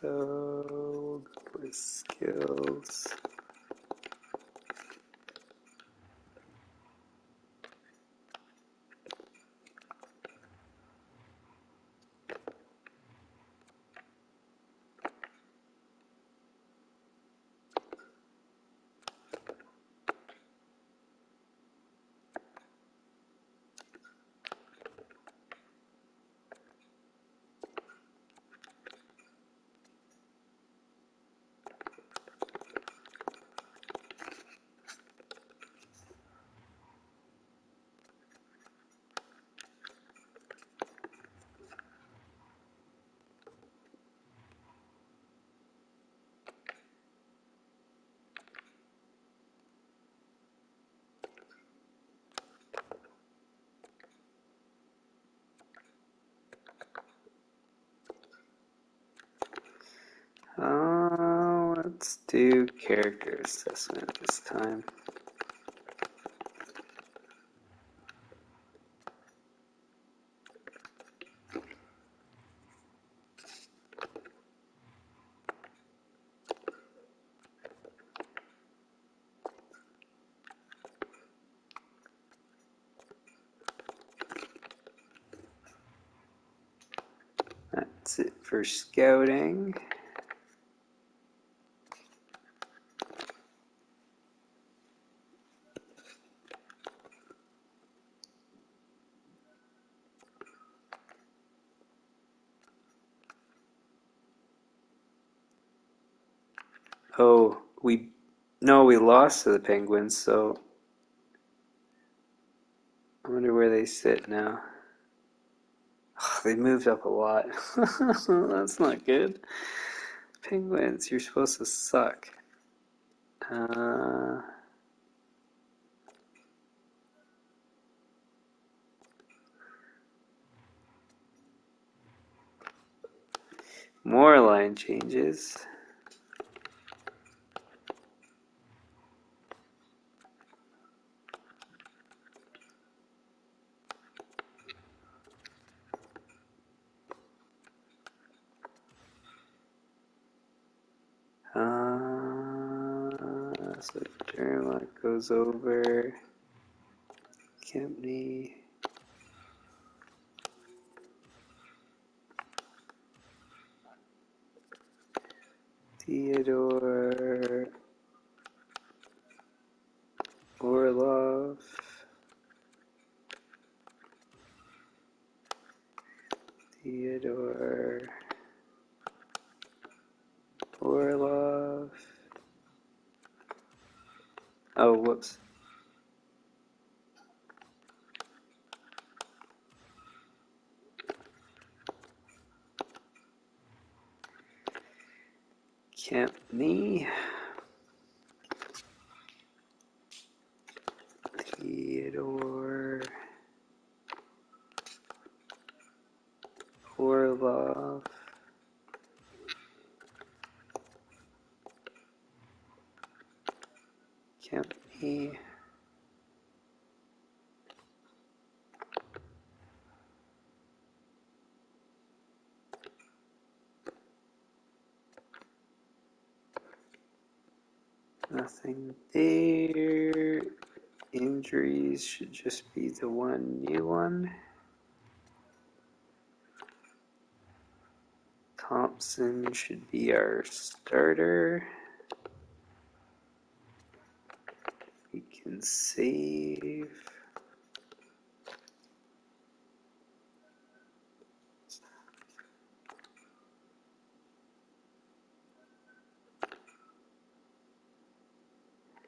So we'll go with skills. Let's do character assessment this time. That's it for scouting. Oh, we lost to the Penguins, so I wonder where they sit now. Oh, they moved up a lot. That's not good. Penguins, you're supposed to suck. More line changes. So Jeremiah goes over. Kempney. Theodore. Orlov. Theodore. Orlov. Oh, whoops. Kempney. Theodore. Orlov. Kempney. Nothing there. Injuries should just be the one new one. Thompson should be our starter. We can save.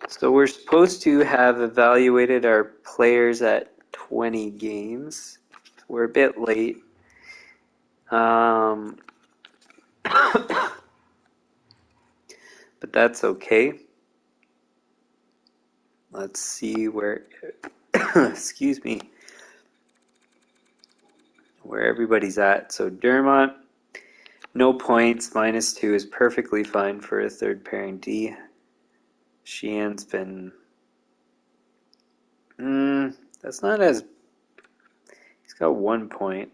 So we're supposed to have evaluated our players at 20 games. We're a bit late. but that's okay. Let's see where, excuse me, where everybody's at. So Dermott, no points, -2 is perfectly fine for a third pairing D. Sheehan's been, that's not as, he's got 1 point.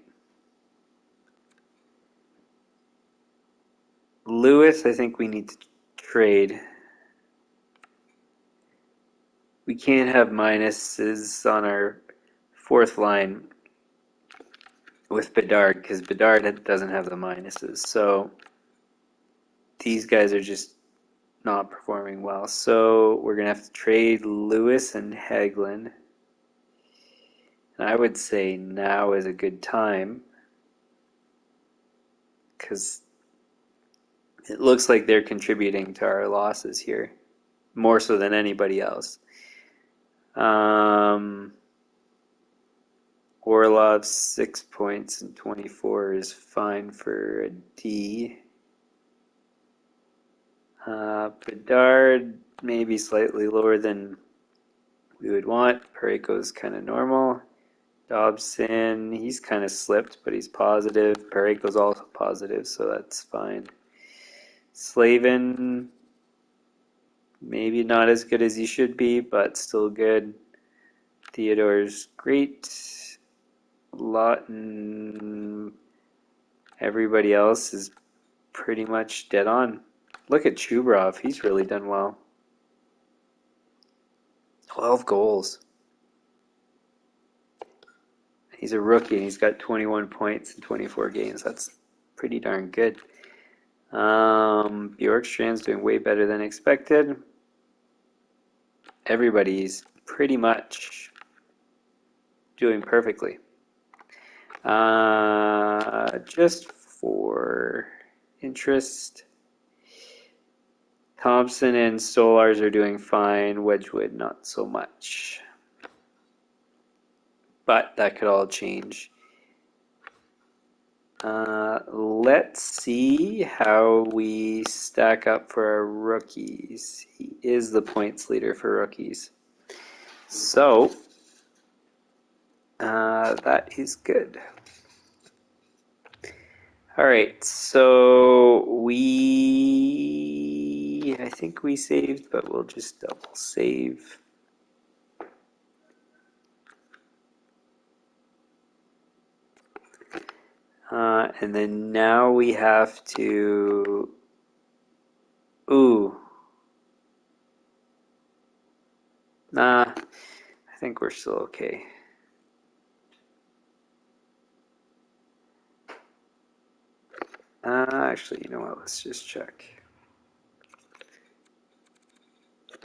Lewis, I think we need to trade. We can't have minuses on our fourth line with Bedard because Bedard doesn't have the minuses. So these guys are just not performing well. So we're going to have to trade Lewis and Hagelin. And I would say now is a good time because it looks like they're contributing to our losses here more so than anybody else. Orlov's 6 points and 24 is fine for a D. Bedard maybe slightly lower than we would want. Parayko's kind of normal. Dobson, he's kind of slipped, but he's positive. Parayko's also positive, so that's fine. Slavin, maybe not as good as he should be, but still good. Theodore's great. Lawton, everybody else is pretty much dead on. Look at Chubrov, he's really done well. 12 goals. He's a rookie and he's got 21 points in 24 games. That's pretty darn good. Bjorkstrand's doing way better than expected. Everybody's pretty much doing perfectly. Just for interest, Thompson and Stolars are doing fine. Wedgwood, not so much. But that could all change. Let's see how we stack up for our rookies. He is the points leader for rookies. So, that is good. Alright, so I think we saved, but we'll just double save. And then now we have to, nah, I think we're still okay. Actually, you know what, let's just check.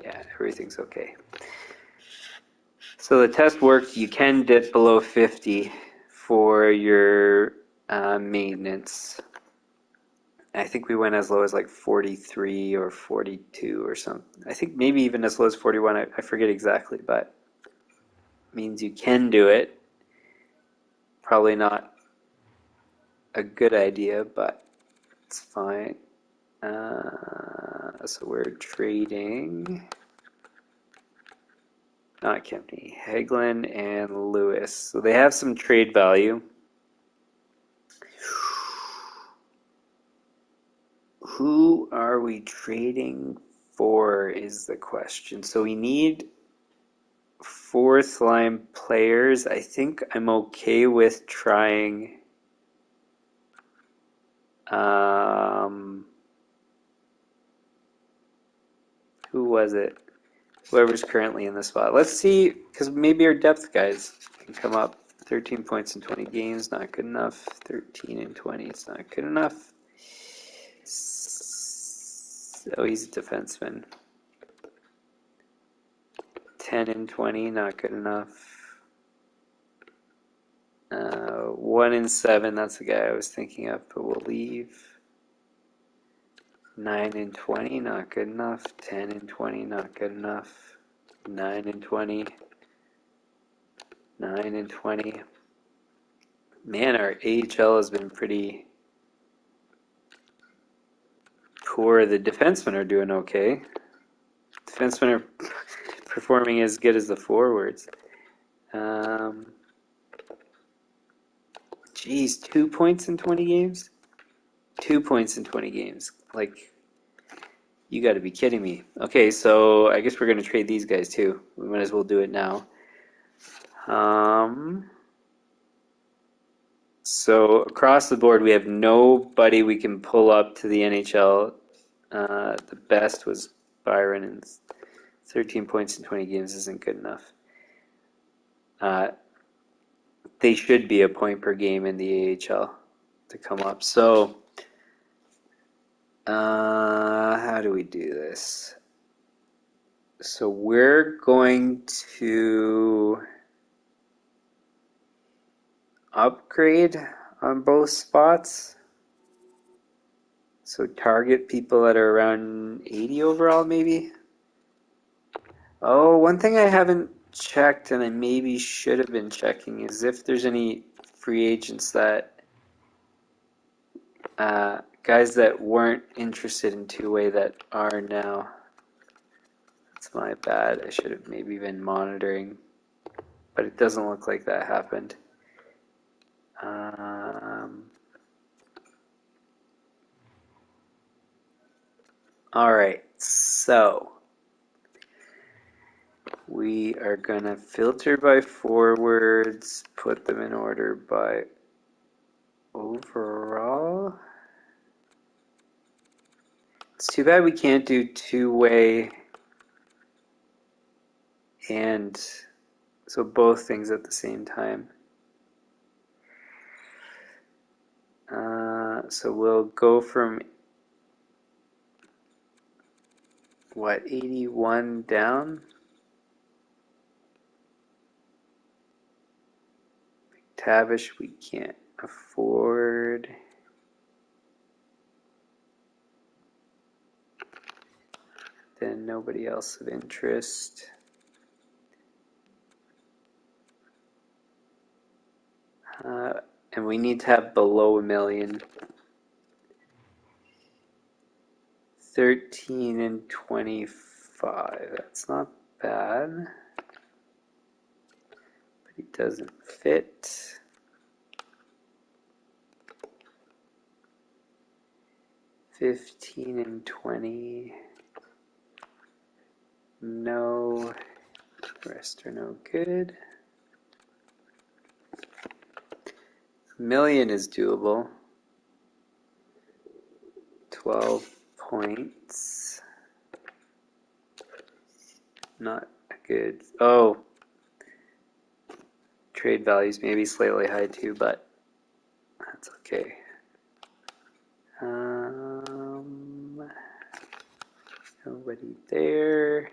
Yeah, everything's okay. So the test worked. You can dip below 50 for your maintenance. I think we went as low as like 43 or 42 or something. I think maybe even as low as 41. I forget exactly, but it means you can do it. Probably not a good idea, but it's fine. So we're trading, not Kempney, Hagelin and Lewis. So they have some trade value. Who are we trading for is the question. So we need fourth line players. I think I'm okay with trying who was it? Whoever's currently in the spot. Let's see, because maybe our depth guys can come up. 13 points in 20 games, not good enough. 13 in 20, it's not good enough. So he's a defenseman. 10 in 20, not good enough. 1 in 7, that's the guy I was thinking of, but we'll leave. 9 in 20, not good enough. 10 in 20, not good enough. 9 in 20. 9 in 20. Man, our AHL has been pretty poor. 4, the defensemen are doing okay. Defensemen are performing as good as the forwards. Geez, 2 points in 20 games? 2 points in 20 games. Like, you got to be kidding me. Okay, so I guess we're going to trade these guys too. We might as well do it now. So across the board, we have nobody we can pull up to the NHL. The best was Byron, and 13 points in 20 games isn't good enough. They should be a point per game in the AHL to come up. So, how do we do this? So we're going to upgrade on both spots. So target people that are around 80 overall, maybe. Oh, one thing I haven't checked, and I maybe should have been checking, is if there's any free agents that guys that weren't interested in two-way that are now. That's my bad. I should have maybe been monitoring, but it doesn't look like that happened. All right, so we are going to filter by forwards, put them in order by overall. It's too bad we can't do two-way and so both things at the same time. So we'll go from 81 down? Tavish we can't afford. Then nobody else of interest. And we need to have below $1 million. 13 and 25. That's not bad. But it doesn't fit. $15 and 20. No. Rest are no good. $1 million is doable. 12 points. Not good. Oh. Trade values maybe slightly high too, but that's okay. Nobody there.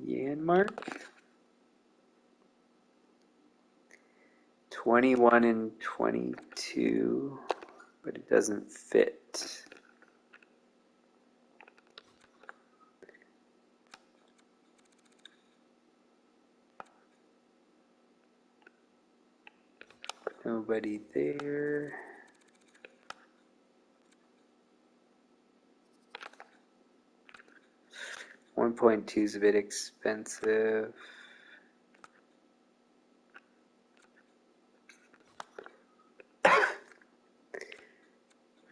Yanmark. 21 and 22, but it doesn't fit. Nobody there. $1.2 is a bit expensive.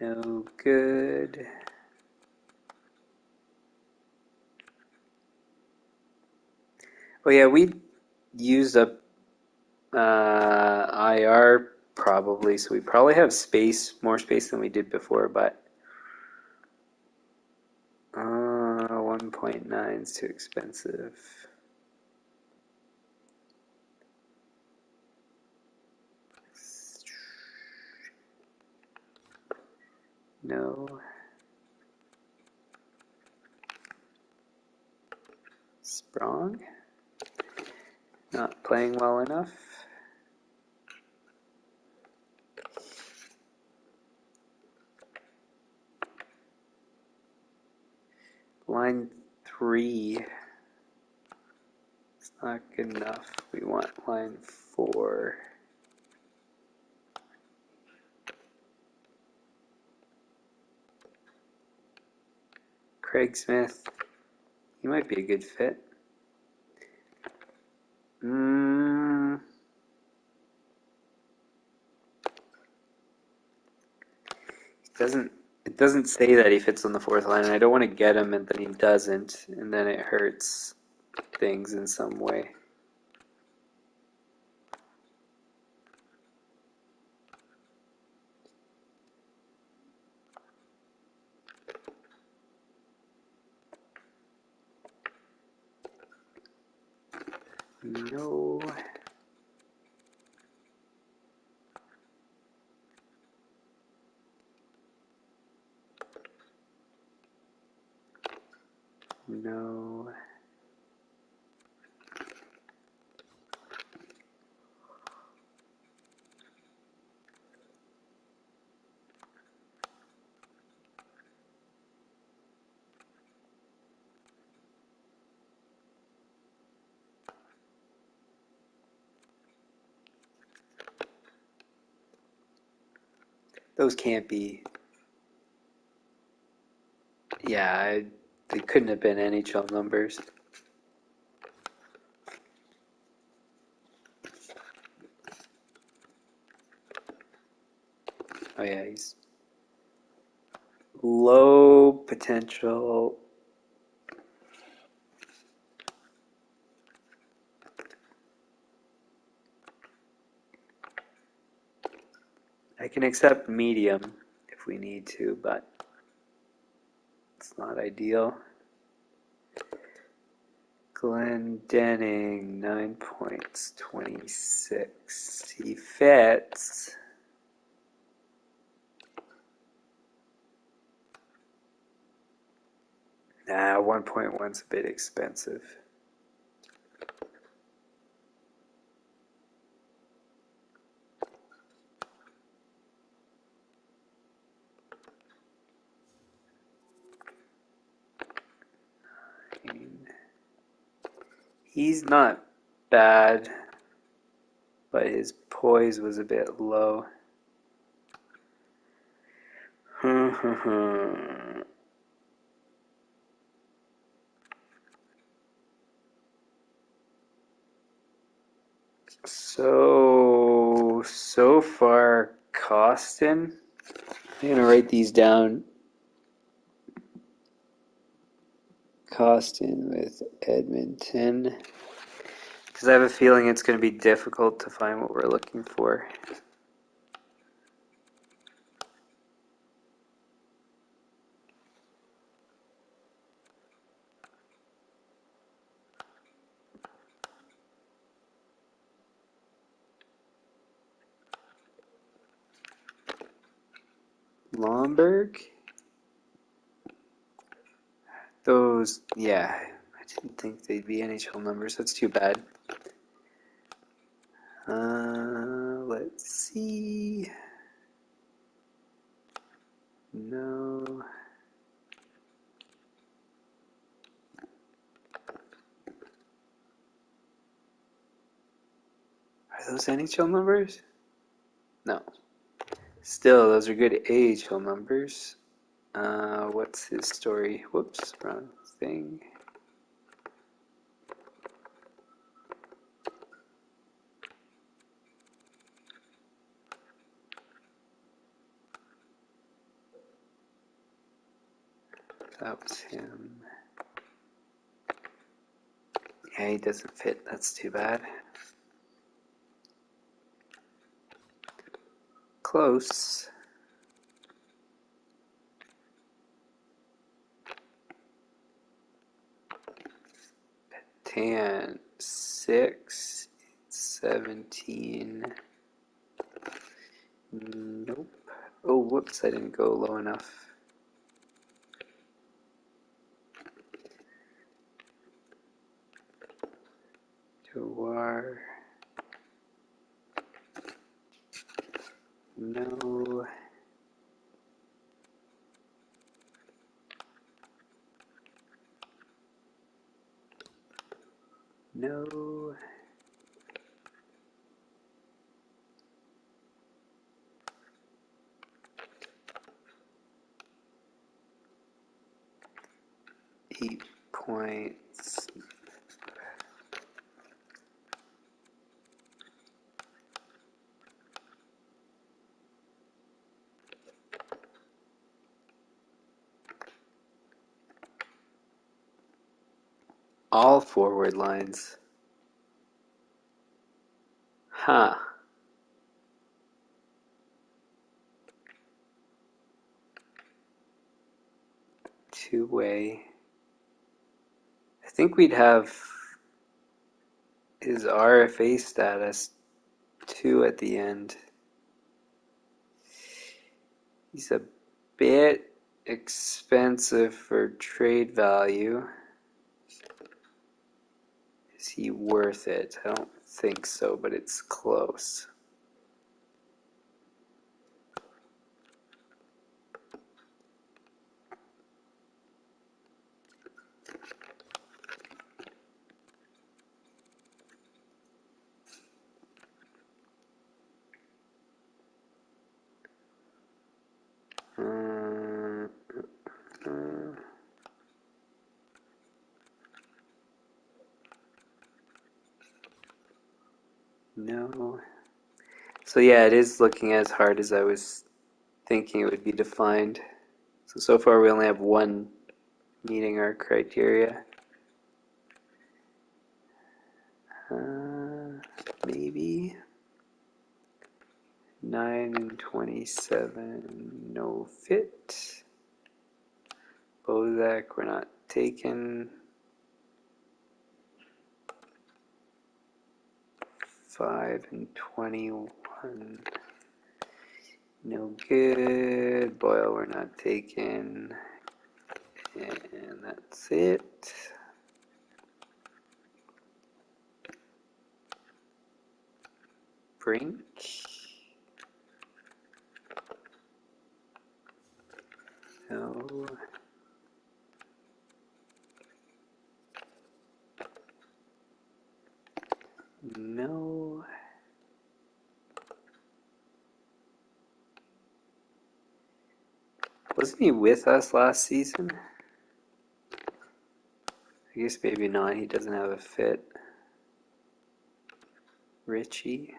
No good. Oh yeah, we used up IR probably, so we probably have more space than we did before, but 1.9 is too expensive. No. Sprong. Not playing well enough. Line 3. It's not good enough. We want line 4. Craig Smith, he might be a good fit. It doesn't say that he fits on the 4th line, and I don't want to get him and then he doesn't, and then it hurts things in some way. No. No. Those can't be. Yeah, they couldn't have been NHL numbers. Oh yeah, he's low potential. I can accept medium if we need to, but it's not ideal. Glenn Denning, 9 points, 26. He fits. Nah, 1.1's a bit expensive. He's not bad, but his poise was a bit low. So far, Costin. I'm going to write these down. Costin with Edmonton. Because I have a feeling it's going to be difficult to find what we're looking for. Lomberg? Those, yeah, I didn't think they'd be NHL numbers. That's too bad. Let's see. No. Are those NHL numbers? No. Still, those are good AHL numbers. What's his story? Whoops, wrong thing. That was him. Yeah, he doesn't fit. That's too bad. Close. Tan 6, 17. Nope. Oh, whoops, I didn't go low enough. Jawar. No. No. £8 all forward lines. Huh. Two-way. I think we'd have his RFA status 2 at the end. He's a bit expensive for trade value. Is he worth it? I don't think so, but it's close. No. So yeah, it is looking as hard as I was thinking it would be to find. So far we only have one meeting our criteria. Maybe 9 and 27, no fit. Bozak, we're not taking. 5 and 21, no good. Boyle, we're not taking. And that's it. Brink. No. No. Wasn't he with us last season? I guess maybe not. He doesn't have a fit. Richie.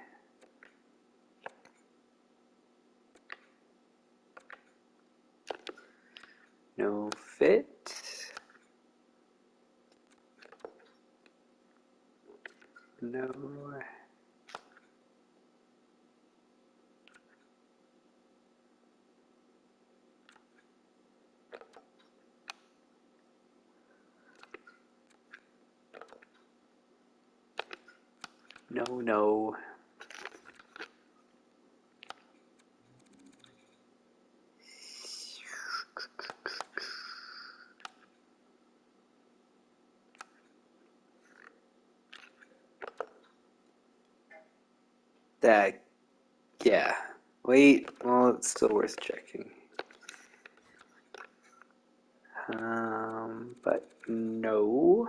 No fit. No. No, no. That, yeah. Wait, well, it's still worth checking. But no.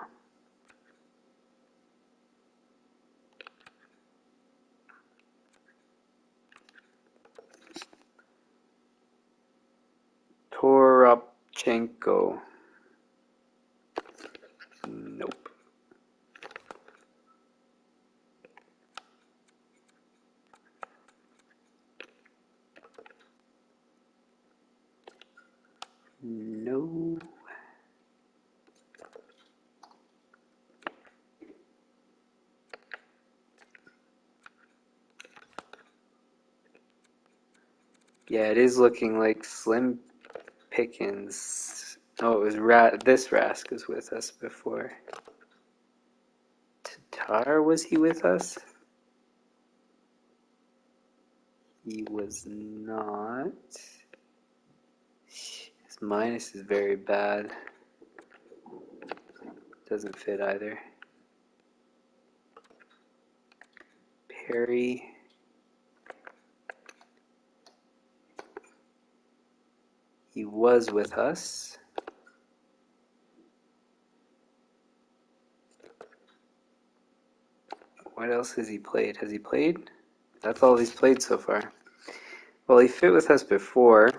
Toropchenko. Nope. No. Yeah, it is looking like slim pickings. Oh, it was this Rask was with us before. Tatar, was he with us? He was not. His minus is very bad. Doesn't fit either. Perry. He was with us. What else has he played? Has he played? That's all he's played so far. Well, he fit with us before,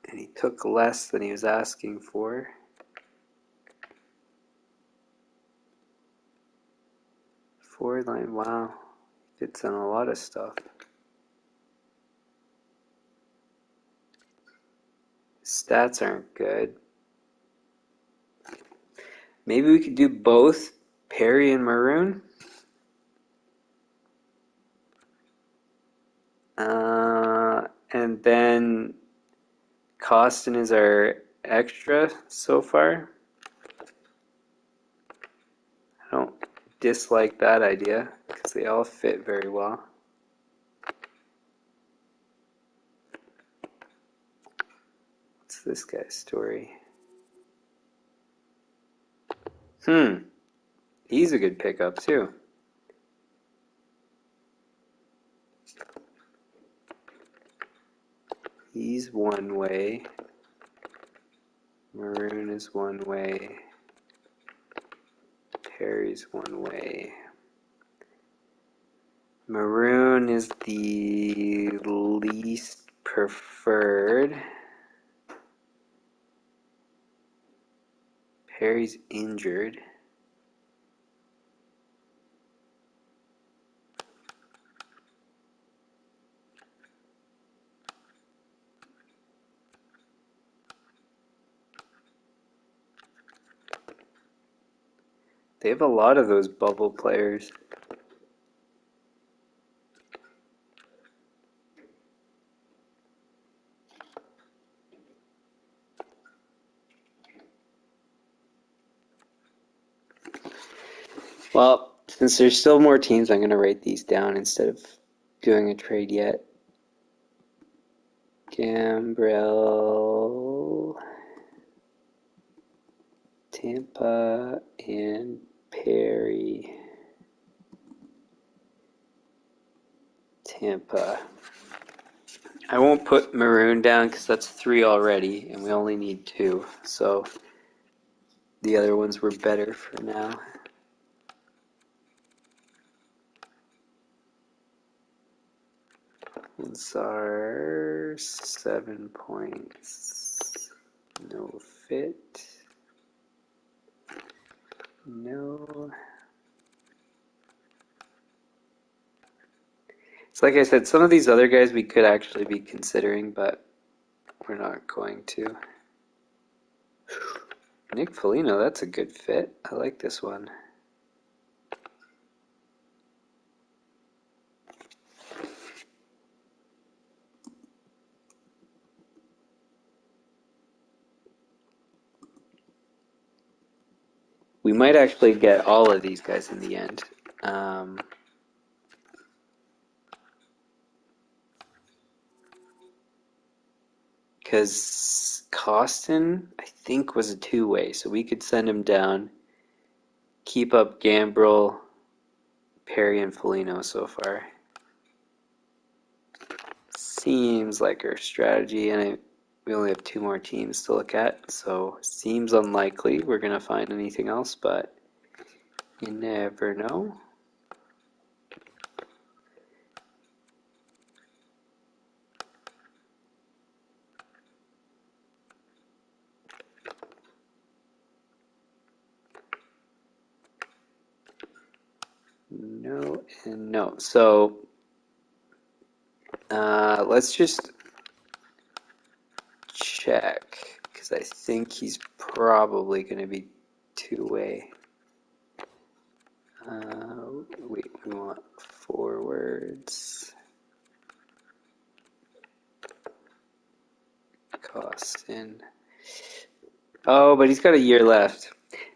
and he took less than he was asking for. Forward line, wow. Fits on a lot of stuff. Stats aren't good. Maybe we could do both Perry and Maroon. And then Costin is our extra so far. I don't dislike that idea because they all fit very well. What's this guy's story? He's a good pickup too. He's one way. Maroon is one way. Perry's one way. Maroon is the least preferred. Perry's injured. They have a lot of those bubble players. Well, since there's still more teams, I'm going to write these down instead of doing a trade yet. Gambrell, Tampa, and Perry. Tampa. I won't put Maroon down because that's 3 already, and we only need 2. So the other ones were better for now. Tsar, 7 points. No fit. No. It's like I said, some of these other guys we could actually be considering, but we're not going to. Nick Foligno, that's a good fit. I like this one. We might actually get all of these guys in the end. Because Costin, I think, was a 2-way, so we could send him down, keep up Gambrell, Perry, and Foligno so far. Seems like our strategy, and we only have 2 more teams to look at, so seems unlikely we're going to find anything else, but you never know. No and no. So let's just check, because I think he's probably going to be 2-way. We want forwards. Costin. Oh, but he's got a year left.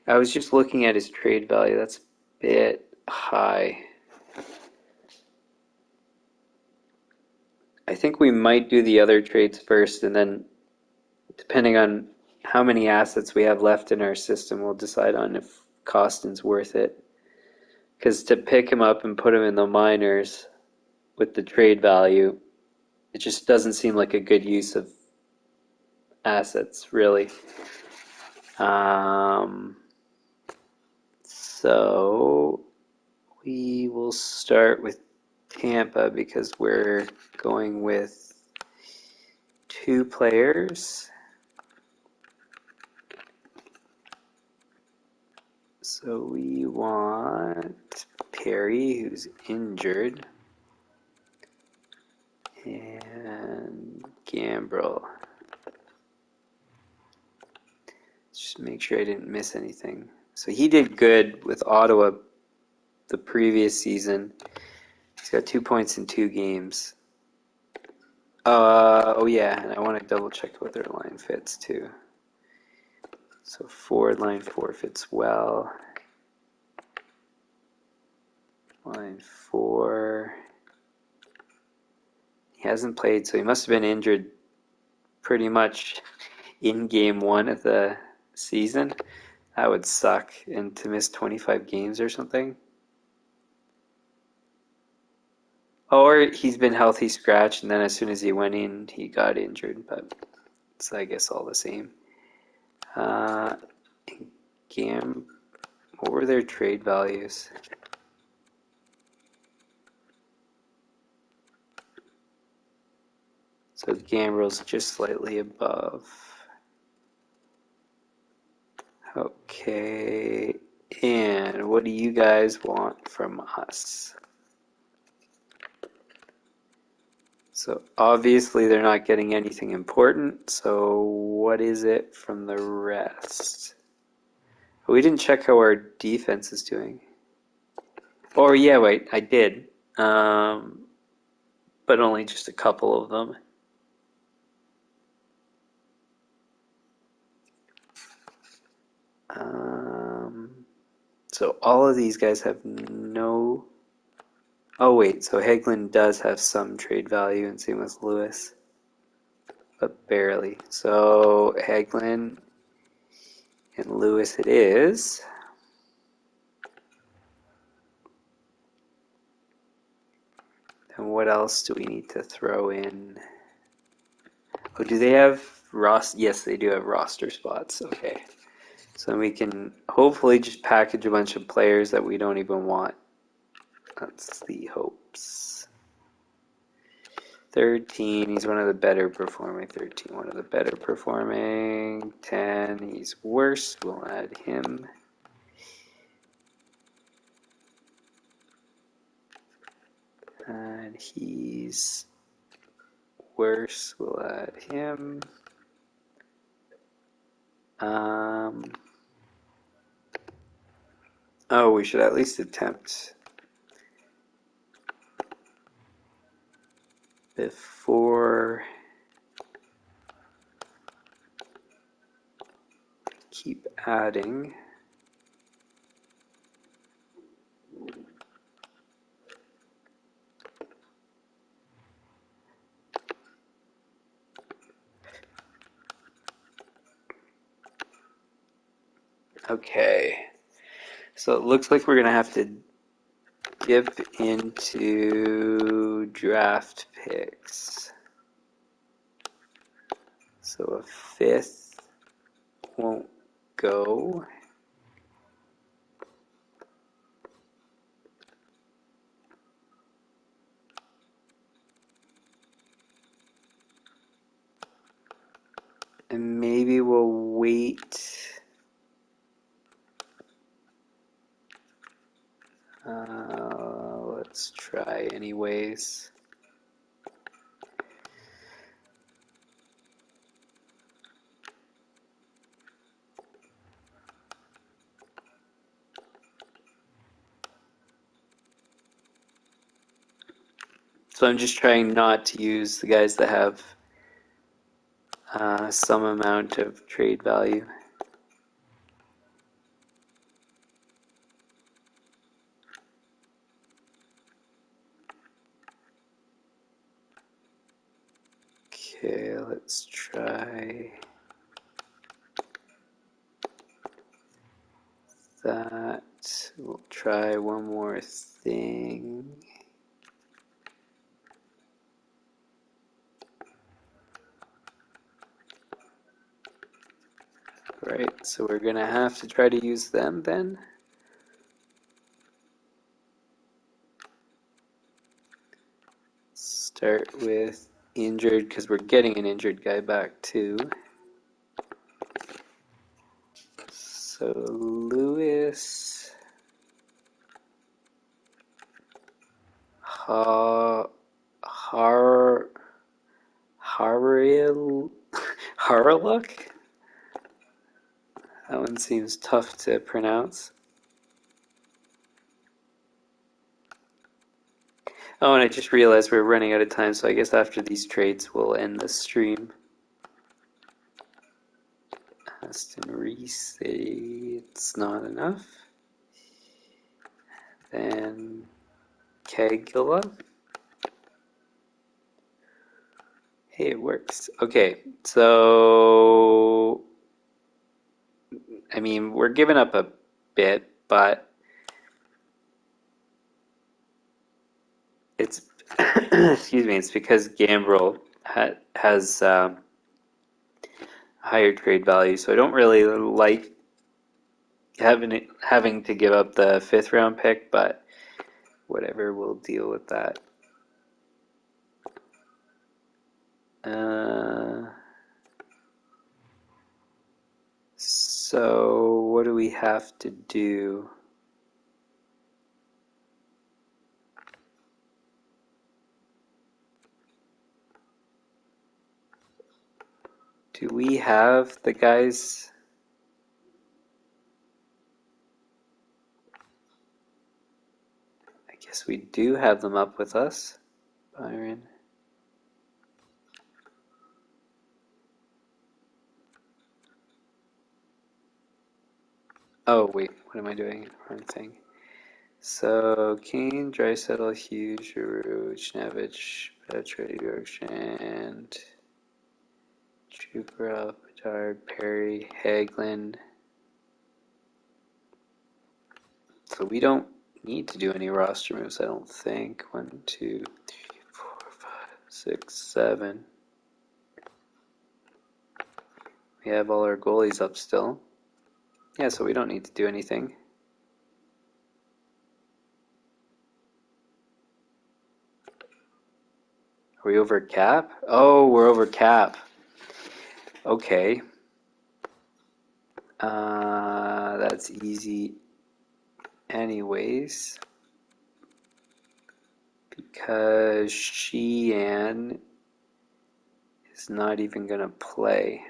I was just looking at his trade value. That's a bit high. I think we might do the other trades first, and then depending on how many assets we have left in our system, we'll decide on if Costin's worth it. Because to pick him up and put him in the minors with the trade value, it just doesn't seem like a good use of assets, really. So we will start with Tampa because we're going with 2 players. So we want Perry, who's injured, and Gambrel. Just make sure I didn't miss anything. So he did good with Ottawa the previous season. He's got 2 points in 2 games. Oh yeah, and I want to double check what their line fits too. So forward line 4 fits well. Line 4. He hasn't played, so he must have been injured pretty much in game 1 of the season. That would suck, and to miss 25 games or something. Or he's been healthy scratch, and then as soon as he went in, he got injured. But it's, I guess, all the same. Gam, what were their trade values? So Gambrel's just slightly above. Okay, and what do you guys want from us? So obviously they're not getting anything important, so what is it from the rest? We didn't check how our defense is doing. Or yeah, wait, I did. But only just a couple of them. So all of these guys have no... Oh wait, so Hagelin does have some trade value, and same with Lewis. But barely. So Hagelin and Lewis it is. And what else do we need to throw in? Oh, do they have roster? Yes, they do have roster spots. Okay. So we can hopefully just package a bunch of players that we don't even want. That's the hopes. 13, he's one of the better performing. 13, one of the better performing. 10, he's worse. We'll add him. And he's worse. We'll add him. Oh, we should at least attempt before keep adding. Okay, so it looks like we're gonna have to dip into draft picks. So a 5th won't go. And maybe we'll wait. Let's try anyways. So I'm just trying not to use the guys that have some amount of trade value. Okay, let's try that. We'll try one more thing. Right, so we're gonna have to try to use them then. start with injured because we're getting an injured guy back too. So Lewis, Harlock. That one seems tough to pronounce. Oh, and I just realized we're running out of time, so I guess after these trades we'll end the stream. Aston Reese, it's not enough. Then Kagula. Hey, it works. Okay, so I mean, we're giving up a bit, but it's excuse me, it's because Gambrel has higher trade value, so I don't really like having to give up the 5th round pick, but whatever, we'll deal with that. So what do we have to do? Do we have the guys? I guess we do have them up with us. Byron. Oh, wait, what am I doing? Wrong thing. So, Kane, Draisaitl, Hughes, Giroux, Chnevich, Petro, Yorkshire, Chupra, Bedard, Perry, Hagelin. So we don't need to do any roster moves, I don't think. 1, 2, 3, 4, 5, 6, 7. We have all our goalies up still. Yeah, so we don't need to do anything. Are we over cap? Oh, we're over cap. Okay. That's easy anyways. Because Sheehan is not even going to play.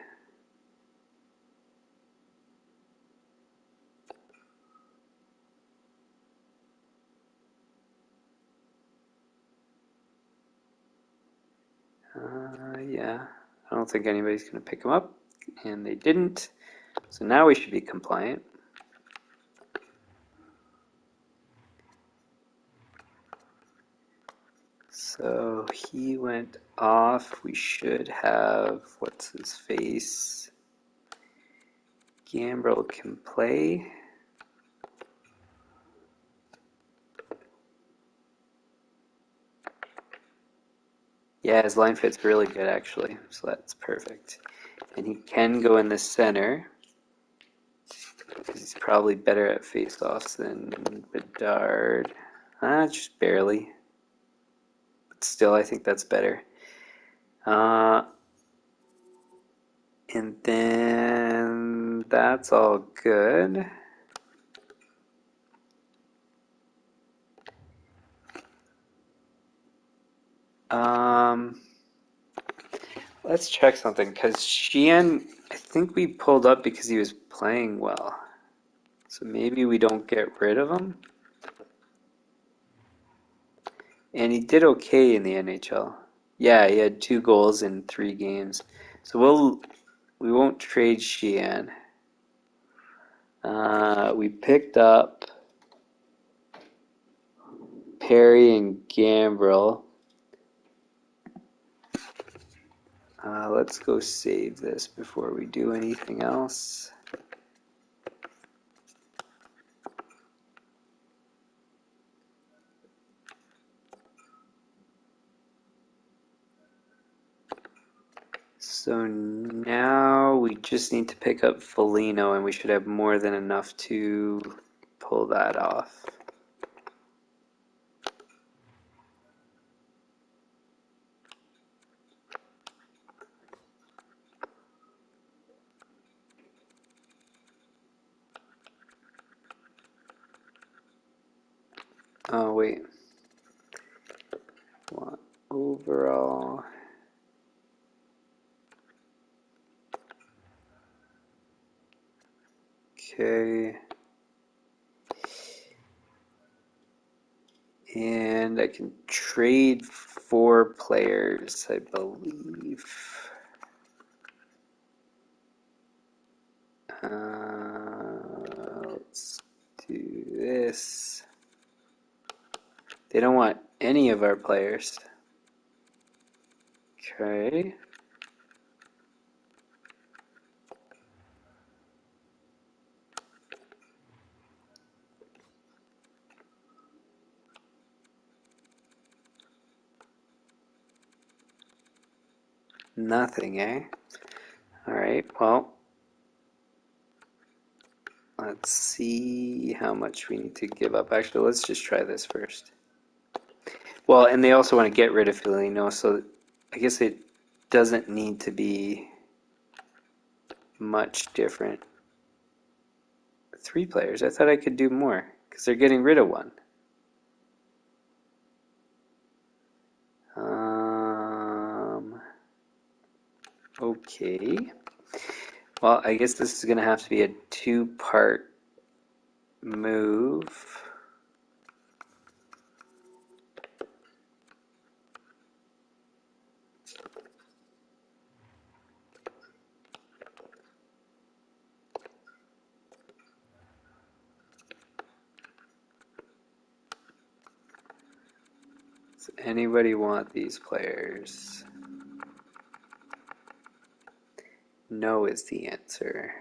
Yeah, I don't think anybody's going to pick him up, and they didn't. So now we should be compliant. So he went off. We should have, what's his face? Gambrel can play. Yeah, his line fit's really good actually, so that's perfect. And he can go in the center, because he's probably better at face-offs than Bedard. Just barely. But still, I think that's better. And then that's all good. Let's check something, because Sheehan, I think we pulled up because he was playing well. So maybe we don't get rid of him. And he did okay in the NHL. Yeah, he had 2 goals in 3 games. So we won't trade Sheehan. We picked up Perry and Gambrel. Let's go save this before we do anything else. So now we just need to pick up Foligno, and we should have more than enough to pull that off. Oh, wait. Overall. Okay. And I can trade 4 players, I believe. Let's do this. They don't want any of our players. Okay. Nothing, eh? Alright, well, let's see how much we need to give up. Actually, let's just try this first. Well, and they also want to get rid of Filino, so I guess it doesn't need to be much different. 3 players. I thought I could do more because they're getting rid of one. Okay. Well, I guess this is going to have to be a 2-part move. Does anybody want these players? No is the answer.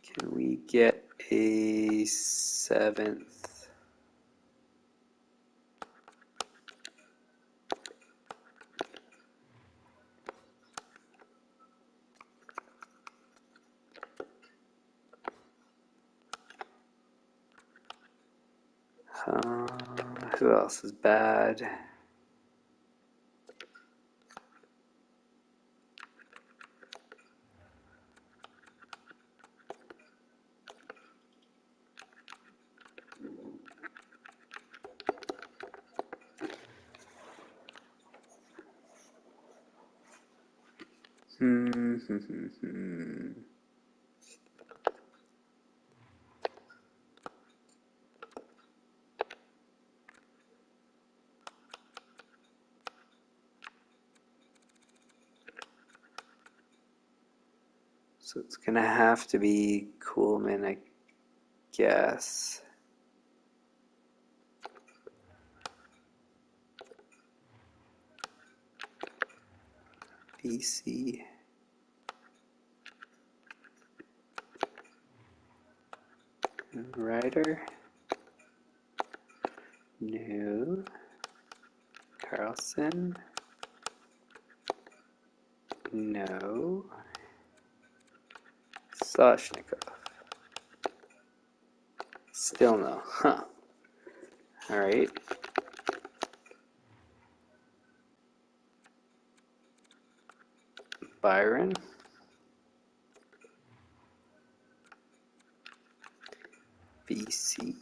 Can we get a 7th? Who else is bad? So it's gonna have to be Coolman, I guess. BC. Ryder. No. Carlson. No. Soshnikov. Still no. Huh. Alright. Byron. BC.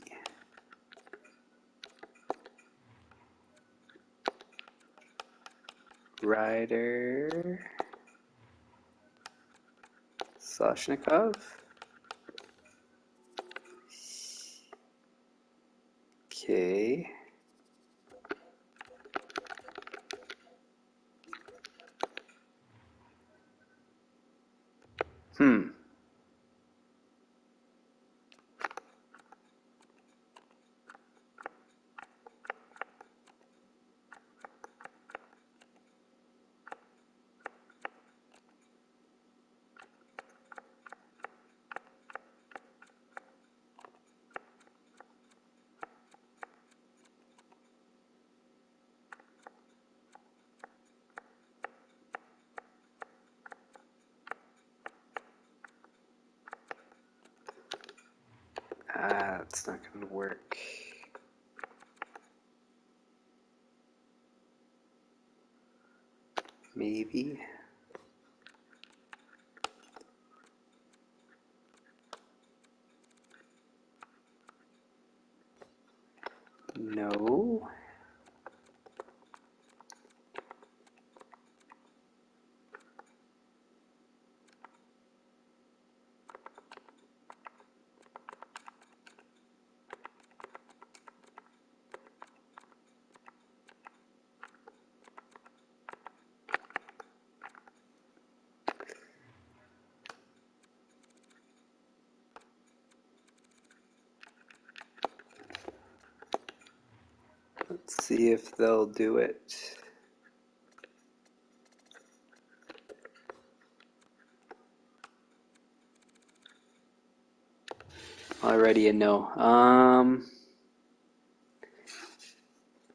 Ryder. Soshnikov. Okay. That's not going to work. Maybe. No. Let's see if they'll do it. Already a no.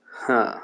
Huh.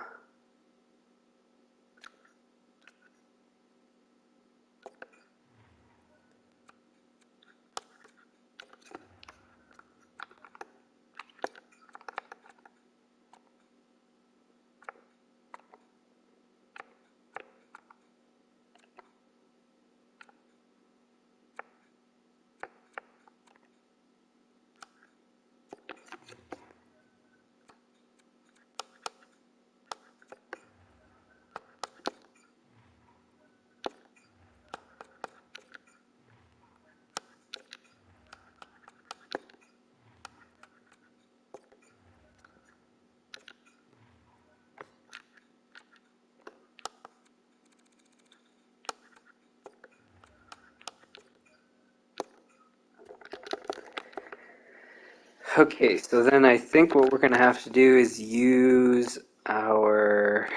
Okay, so then I think what we're going to have to do is use our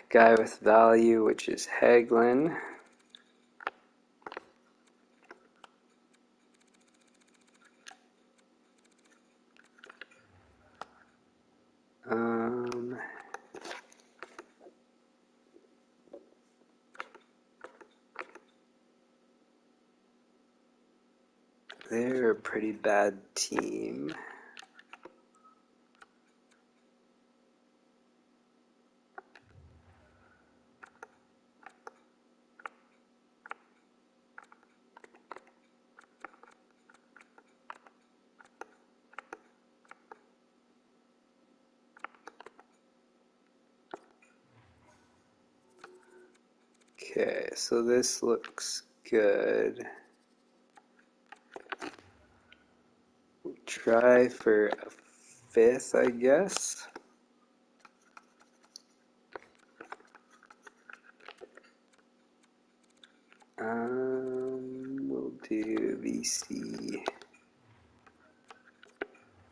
guy with value, which is Hagelin. They're a pretty bad team. Okay, so this looks good. We'll try for a 5th, I guess. We'll do VC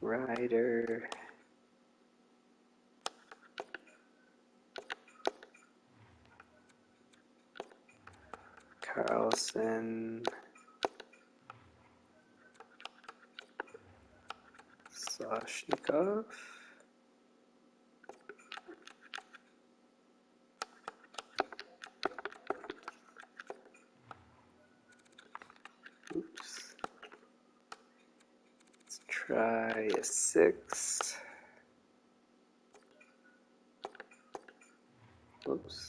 Ryder. Carlson. Soshnikov. Oops. Let's try a 6. Oops.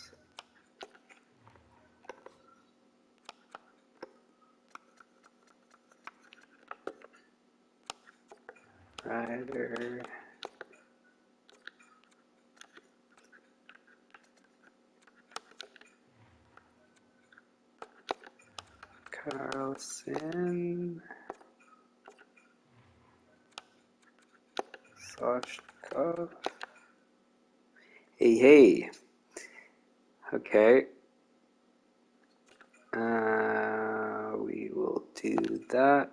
Ryder. Carlson. Soshnikov. Hey, hey. Okay. We will do that.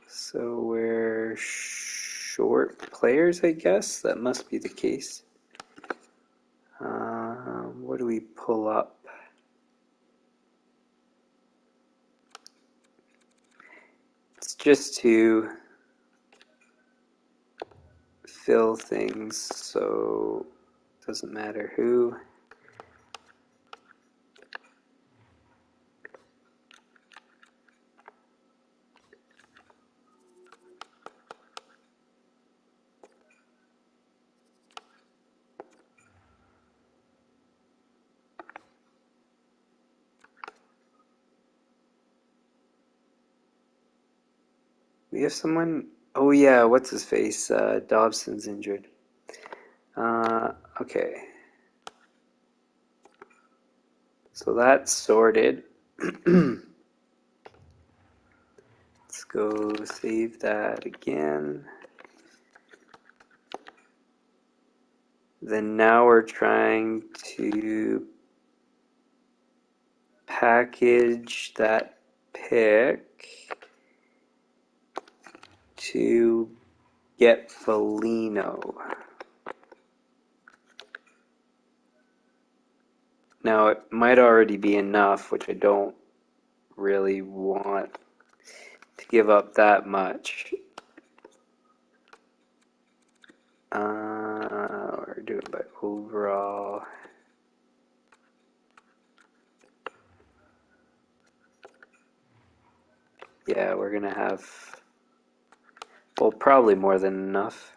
So we're short players, I guess. That must be the case. What do we pull up? It's just to fill things, so it doesn't matter who. We have someone. Oh yeah, what's his face? Dobson's injured. Okay. So that's sorted. Let's go save that again. Then now we're trying to package that pick to get Foligno. Now it might already be enough, which I don't really want to give up that much. We're doing by overall. Yeah, we're gonna have, well, probably more than enough.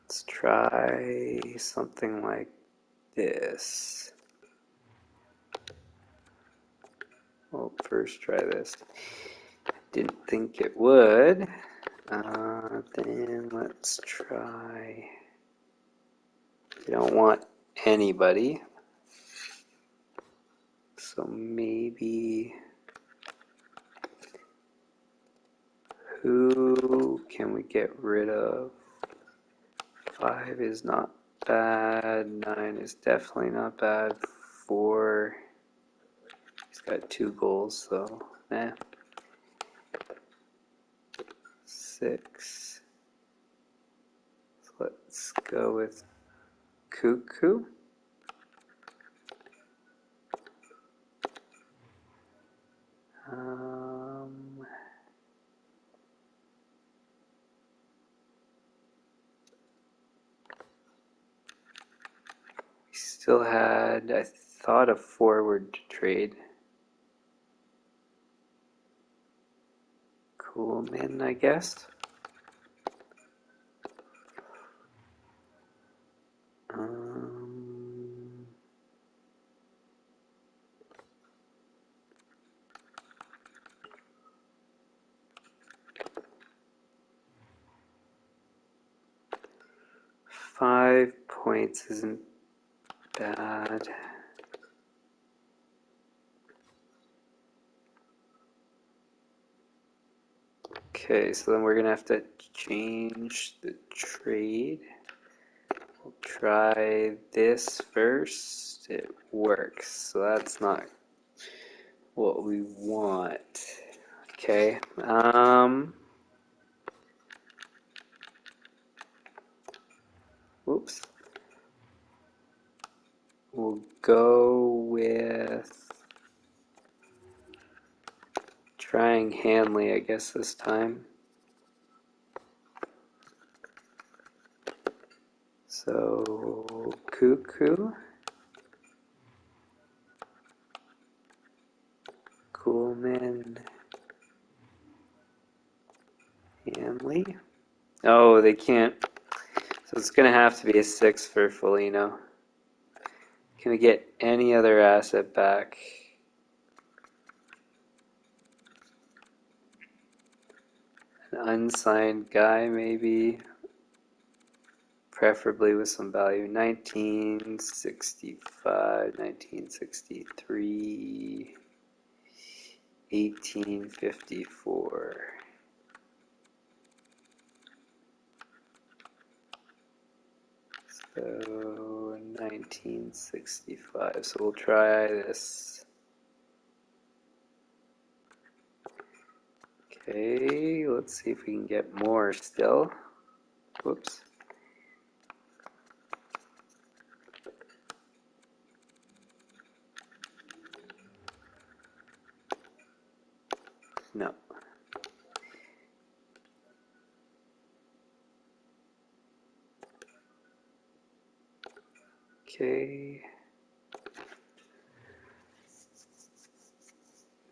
Let's try something like this. Well, first try this. Didn't think it would. Then let's try. We don't want anybody. So maybe who can we get rid of? 5 is not bad. 9 is definitely not bad. 4, he's got 2 goals, so eh. 6. So let's go with Cuckoo. We still had, I thought, a forward to trade. Coolman, I guess. 5 points isn't bad. Okay, so then we're gonna have to change the trade. We'll try this first. It works, so that's not what we want. Okay. Whoops. We'll go with trying Hanley, I guess, this time. So, Cuckoo. Coolman. Hanley. Oh, they can't. So it's going to have to be a 6 for Foligno. Can we get any other asset back? An unsigned guy, maybe. Preferably with some value. 1965, 1963, 1854. So 1965. So we'll try this. Okay, let's see if we can get more still. Whoops. No. Okay.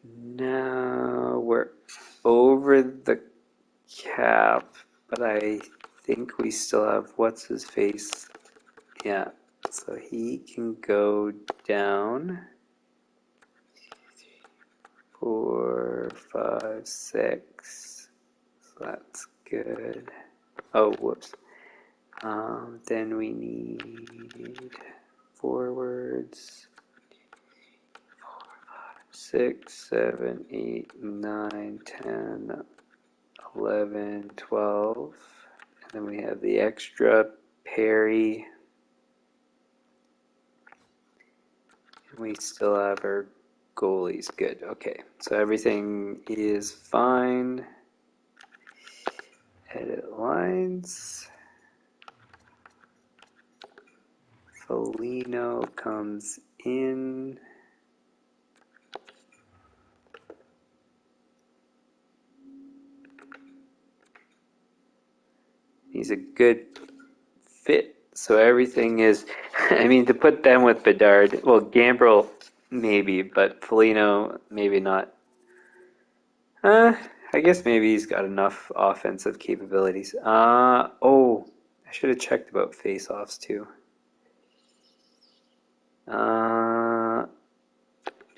Now we're over the cap, but I think we still have what's his face. Yeah, So he can go down 4, 5, 6. So that's good. Oh, whoops. Then we need forwards. 6, 7, 8, 9, 10, 11, 12. And then we have the extra Perry. And we still have our goalies. Good. Okay. So everything is fine. Edit lines. Foligno comes in. He's a good fit. So everything is, I mean, to put them with Bedard, well, Gambrel maybe, but Foligno maybe not. I guess maybe he's got enough offensive capabilities. Oh, I should have checked about face-offs too. Do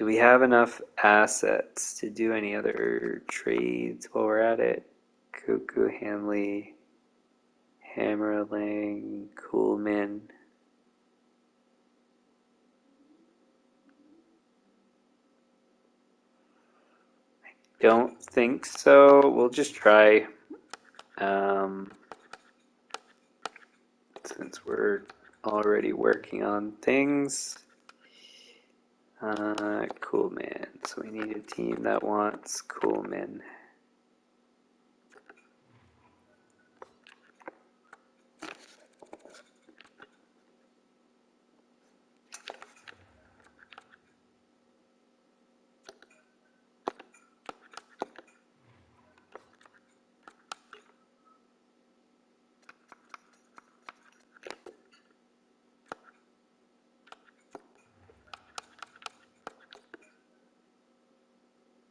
we have enough assets to do any other trades while we're at it? Cuckoo, Hanley, Hammerling, Coolman. Don't think so. We'll just try. Since we're already working on things. Coolman. So we need a team that wants Coolman.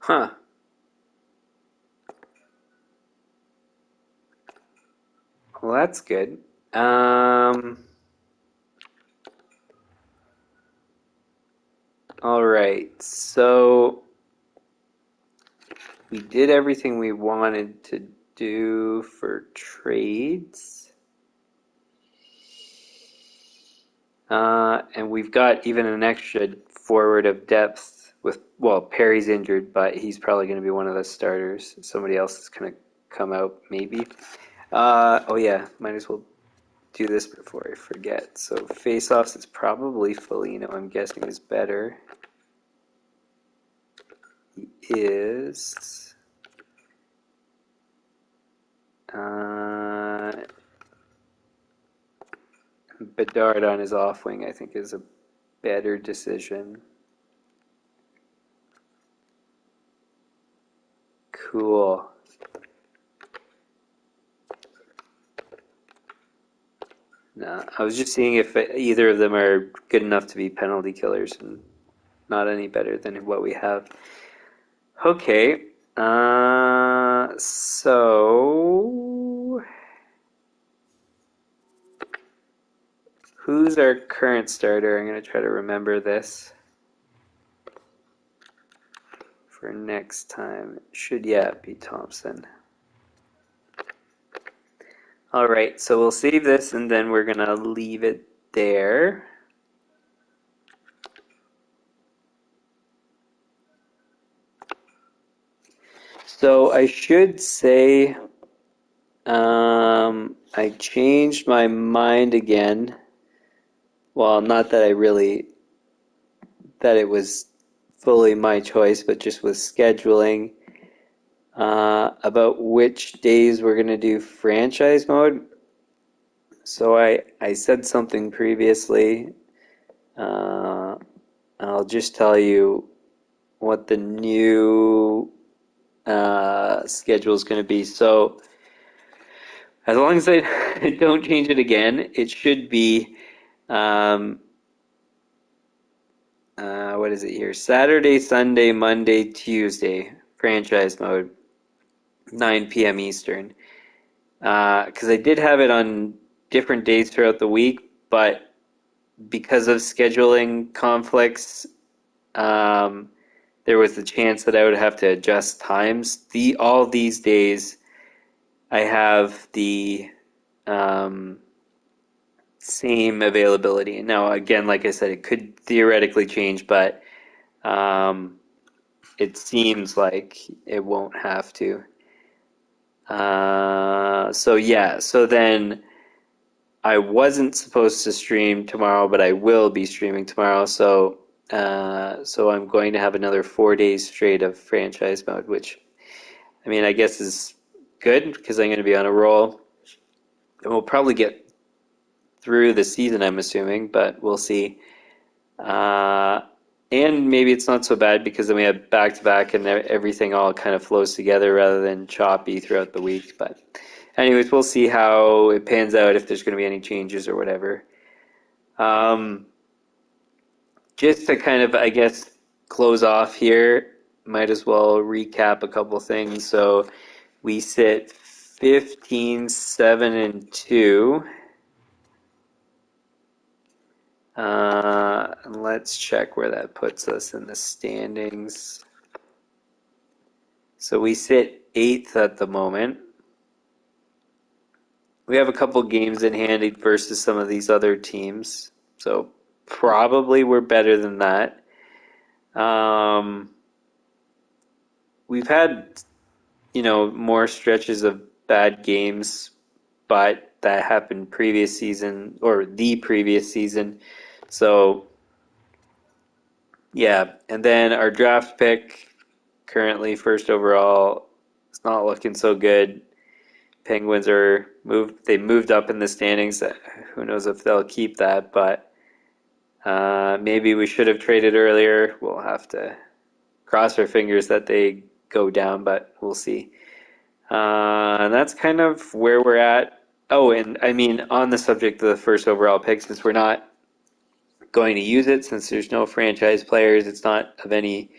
Huh. Well, that's good. All right. So we did everything we wanted to do for trades. And we've got even an extra forward of depth with, well, Perry's injured, but he's probably going to be one of the starters. Somebody else is going to come out, maybe. Oh yeah, might as well do this before I forget. So face-offs is probably Foligno, I'm guessing, is better. He is. Bedard on his off wing, I think, is a better decision. Cool. No, I was just seeing if either of them are good enough to be penalty killers and not any better than what we have. Okay. So who's our current starter? I'm going to try to remember this for next time. It should, yeah, be Thompson. All right, so we'll save this and then we're going to leave it there. So I should say I changed my mind again. Well, not that that it was fully my choice, but just with scheduling about which days we're going to do franchise mode. So I said something previously. I'll just tell you what the new schedule is going to be. So as long as I don't change it again, it should be what is it here? Saturday, Sunday, Monday, Tuesday, franchise mode, 9 p.m. Eastern. Because I did have it on different days throughout the week, but because of scheduling conflicts, there was the chance that I would have to adjust times. All these days, I have the um, same availability. Now, again, like I said, it could theoretically change, but um, it seems like it won't have to. So yeah, so then I wasn't supposed to stream tomorrow, but I will be streaming tomorrow. So I'm going to have another 4 days straight of franchise mode, which I mean, I guess is good because I'm going to be on a roll. And we'll probably get through the season, I'm assuming, but we'll see. Uh, and maybe it's not so bad because then we have back to back and everything all kind of flows together rather than choppy throughout the week. But, anyways, we'll see how it pans out if there's going to be any changes or whatever. Um, just to kind of, I guess, close off here, might as well recap a couple things. So we sit 15, 7, and 2. Let's check where that puts us in the standings. So we sit 8th at the moment. We have a couple games in hand versus some of these other teams. So probably we're better than that. We've had, more stretches of bad games, but that happened previous season or the previous season. So yeah, and then our draft pick currently first overall. It's not looking so good. Penguins are moved. They moved up in the standings. Who knows if they'll keep that? But maybe we should have traded earlier. We'll have to cross our fingers that they go down, but we'll see. And that's kind of where we're at. Oh, and I mean, on the subject of the first overall pick, since we're not going to use it, since there's no franchise players, it's not of any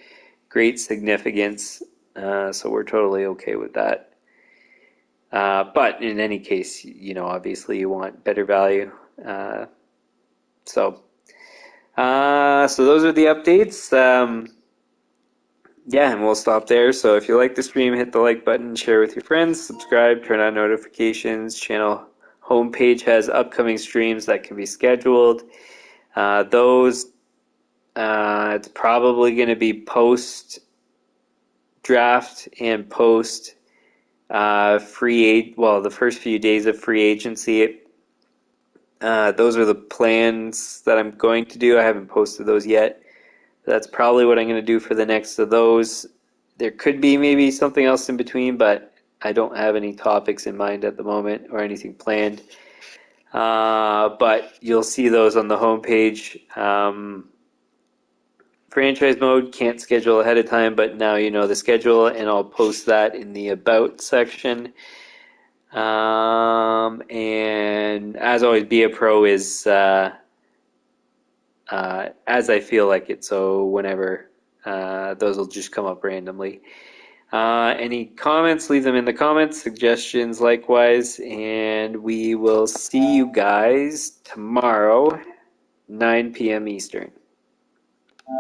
great significance. So we're totally okay with that. But in any case, obviously you want better value. So, so those are the updates. Yeah, and we'll stop there. So if you like the stream, hit the like button, share with your friends, subscribe, turn on notifications. Channel homepage has upcoming streams that can be scheduled. Those it's probably going to be post draft and post the first few days of free agency. Those are the plans that I'm going to do. I haven't posted those yet. That's probably what I'm going to do for the next of those. There could be maybe something else in between, but I don't have any topics in mind at the moment or anything planned. But you'll see those on the homepage. Franchise mode, can't schedule ahead of time, but now you know the schedule, and I'll post that in the About section. And as always, Be a Pro is as I feel like it, so whenever those will just come up randomly. Any comments, leave them in the comments, suggestions likewise, and we will see you guys tomorrow, 9 p.m. Eastern.